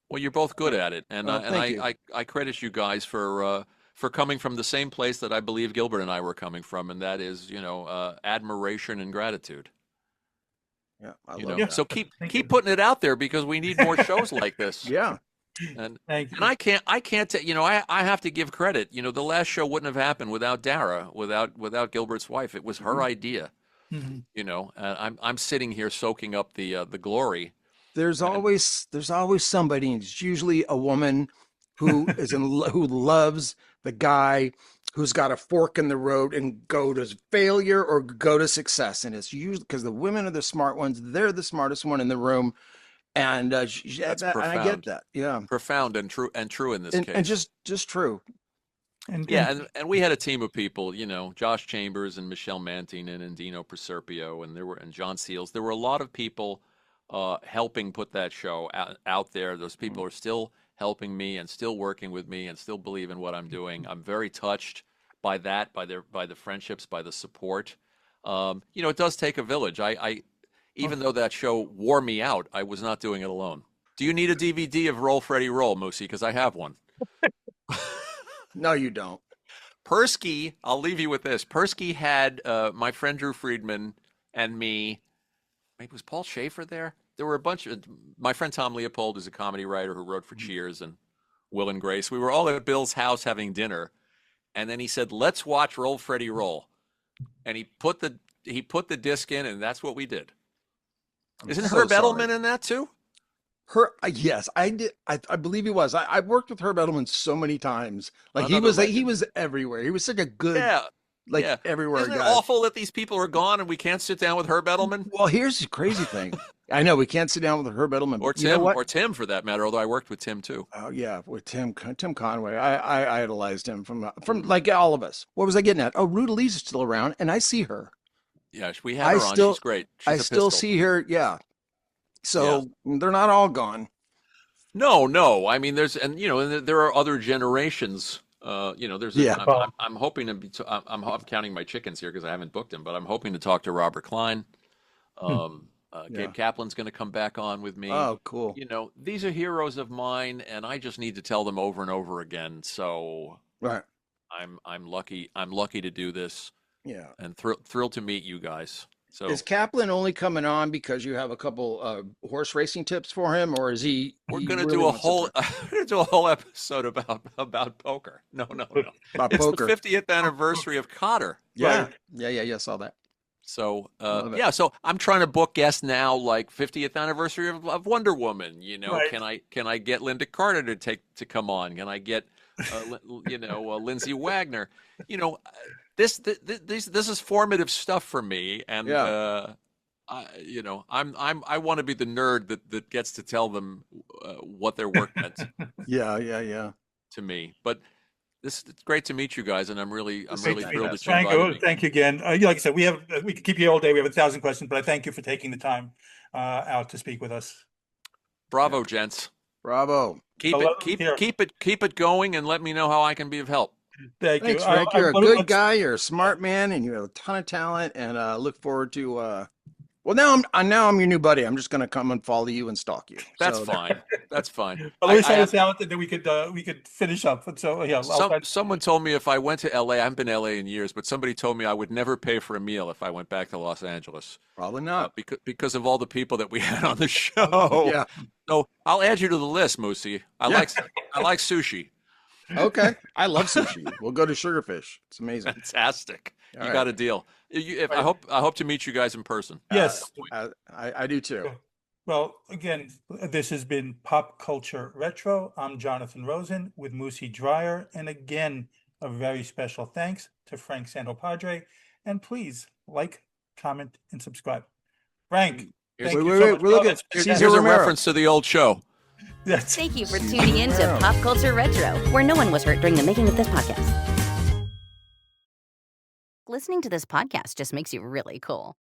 Speaker 4: Well, you're both good at it, and I credit you guys for coming from the same place that I believe Gilbert and I were coming from, and that is, admiration and gratitude.
Speaker 3: Yeah, I love that.
Speaker 4: So keep putting it out there, because we need more shows like this.
Speaker 3: Yeah,
Speaker 4: and I can't I have to give credit. The last show wouldn't have happened without Dara, without Gilbert's wife. It was her idea. Mm-hmm. I'm sitting here soaking up the glory.
Speaker 3: There's always somebody, and it's usually a woman who who loves the guy who's got a fork in the road and go to failure or go to success. And it's usually because the women are the smart ones. They're the smartest one in the room. And
Speaker 4: that's profound.
Speaker 3: I get that. Yeah.
Speaker 4: Profound and true in this case.
Speaker 3: And just true.
Speaker 4: And we had a team of people, Josh Chambers and Michelle Mantinen and Dino Proserpio, and John Seals. There were a lot of people helping put that show out there. Those people are still helping me and still working with me and still believe in what I'm doing. I'm very touched by that, by the friendships, by the support. It does take a village. Even though that show wore me out, I was not doing it alone. Do you need a DVD of Roll Freddy Roll, Moosie? Because I have one.
Speaker 3: No, you don't.
Speaker 4: Persky, I'll leave you with this. Persky had my friend Drew Friedman and me. Maybe was Paul Schaefer there? There were a bunch of my friend Tom Leopold is a comedy writer who wrote for Cheers and Will and Grace. We were all at Bill's house having dinner, and then he said, "Let's watch Roll Freddy Roll," and he put the disc in, and that's what we did. Isn't Herb Edelman in that too?
Speaker 3: Yes, I did. I believe he was. I worked with Herb Edelman so many times. Like he was everywhere. He was such a good everywhere.
Speaker 4: Isn't it
Speaker 3: guy.
Speaker 4: Awful that these people are gone and we can't sit down with Herb Edelman?
Speaker 3: Well, here's the crazy thing. I know we can't sit down with Herb Edelman,
Speaker 4: or Tim for that matter. Although I worked with Tim too.
Speaker 3: Oh yeah, with Tim Conway. I idolized him from like all of us. What was I getting at? Oh, Ruta Lee's still around, and I see her.
Speaker 4: Yeah, we have her on. She's great.
Speaker 3: I still see her. Yeah. So they're not all gone.
Speaker 4: No. I mean, there are other generations. I'm hoping to be. I'm counting my chickens here because I haven't booked him, but I'm hoping to talk to Robert Klein. Gabe Kaplan's going to come back on with me.
Speaker 3: Oh, cool.
Speaker 4: These are heroes of mine, and I just need to tell them over and over again. So
Speaker 3: right,
Speaker 4: I'm lucky. I'm lucky to do this.
Speaker 3: Yeah,
Speaker 4: and thrilled to meet you guys. So
Speaker 3: is Kaplan only coming on because you have a couple horse racing tips for him, or is he?
Speaker 4: We're going to do a whole episode about poker. No.
Speaker 3: About
Speaker 4: it's
Speaker 3: poker.
Speaker 4: The 50th anniversary of Cotter.
Speaker 3: Yeah. Saw that.
Speaker 4: So so I'm trying to book guests now, like 50th anniversary of Wonder Woman. Right. Can I get Linda Carter to come on? Can I get Lindsay Wagner? This is formative stuff for me, and I want to be the nerd that gets to tell them what their work meant.
Speaker 3: Yeah.
Speaker 4: To me, but it's great to meet you guys, and I'm really thrilled that you
Speaker 2: invited me. Thank you again. Like I said, we could keep you all day. We have 1,000 questions, but I thank you for taking the time out to speak with us.
Speaker 4: Bravo, gents.
Speaker 3: Bravo.
Speaker 4: Keep it going, and let me know how I can be of help.
Speaker 2: Thanks,
Speaker 3: Frank. You're a good guy. You're a smart man, and you have a ton of talent. And look forward to Well, now I'm your new buddy. I'm just going to come and follow you and stalk you.
Speaker 4: That's fine. That's fine.
Speaker 2: Well, let me say this out, and then we could finish up. So yeah,
Speaker 4: someone told me if I went to LA, I haven't been to LA in years, but somebody told me I would never pay for a meal if I went back to Los Angeles.
Speaker 3: Probably not,
Speaker 4: because of all the people that we had on the show.
Speaker 3: Yeah.
Speaker 4: So I'll add you to the list, Moosie. I like sushi.
Speaker 3: Okay, I love sushi. We'll go to Sugarfish. It's amazing.
Speaker 4: Fantastic.
Speaker 3: All
Speaker 4: you got a deal. I hope to meet you guys in person.
Speaker 2: Yes,
Speaker 3: I do too.
Speaker 2: Well, again, this has been Pop Culture Retro. I'm Jonathan Rosen with Moosie Drier, and again, a very special thanks to Frank Santopadre. And please like, comment, and subscribe. Frank, thank you so much.
Speaker 3: Look at
Speaker 4: Here's a reference to the old show.
Speaker 1: Thank you for tuning in to Pop Culture Retro, where no one was hurt during the making of this podcast. Listening to this podcast just makes you really cool.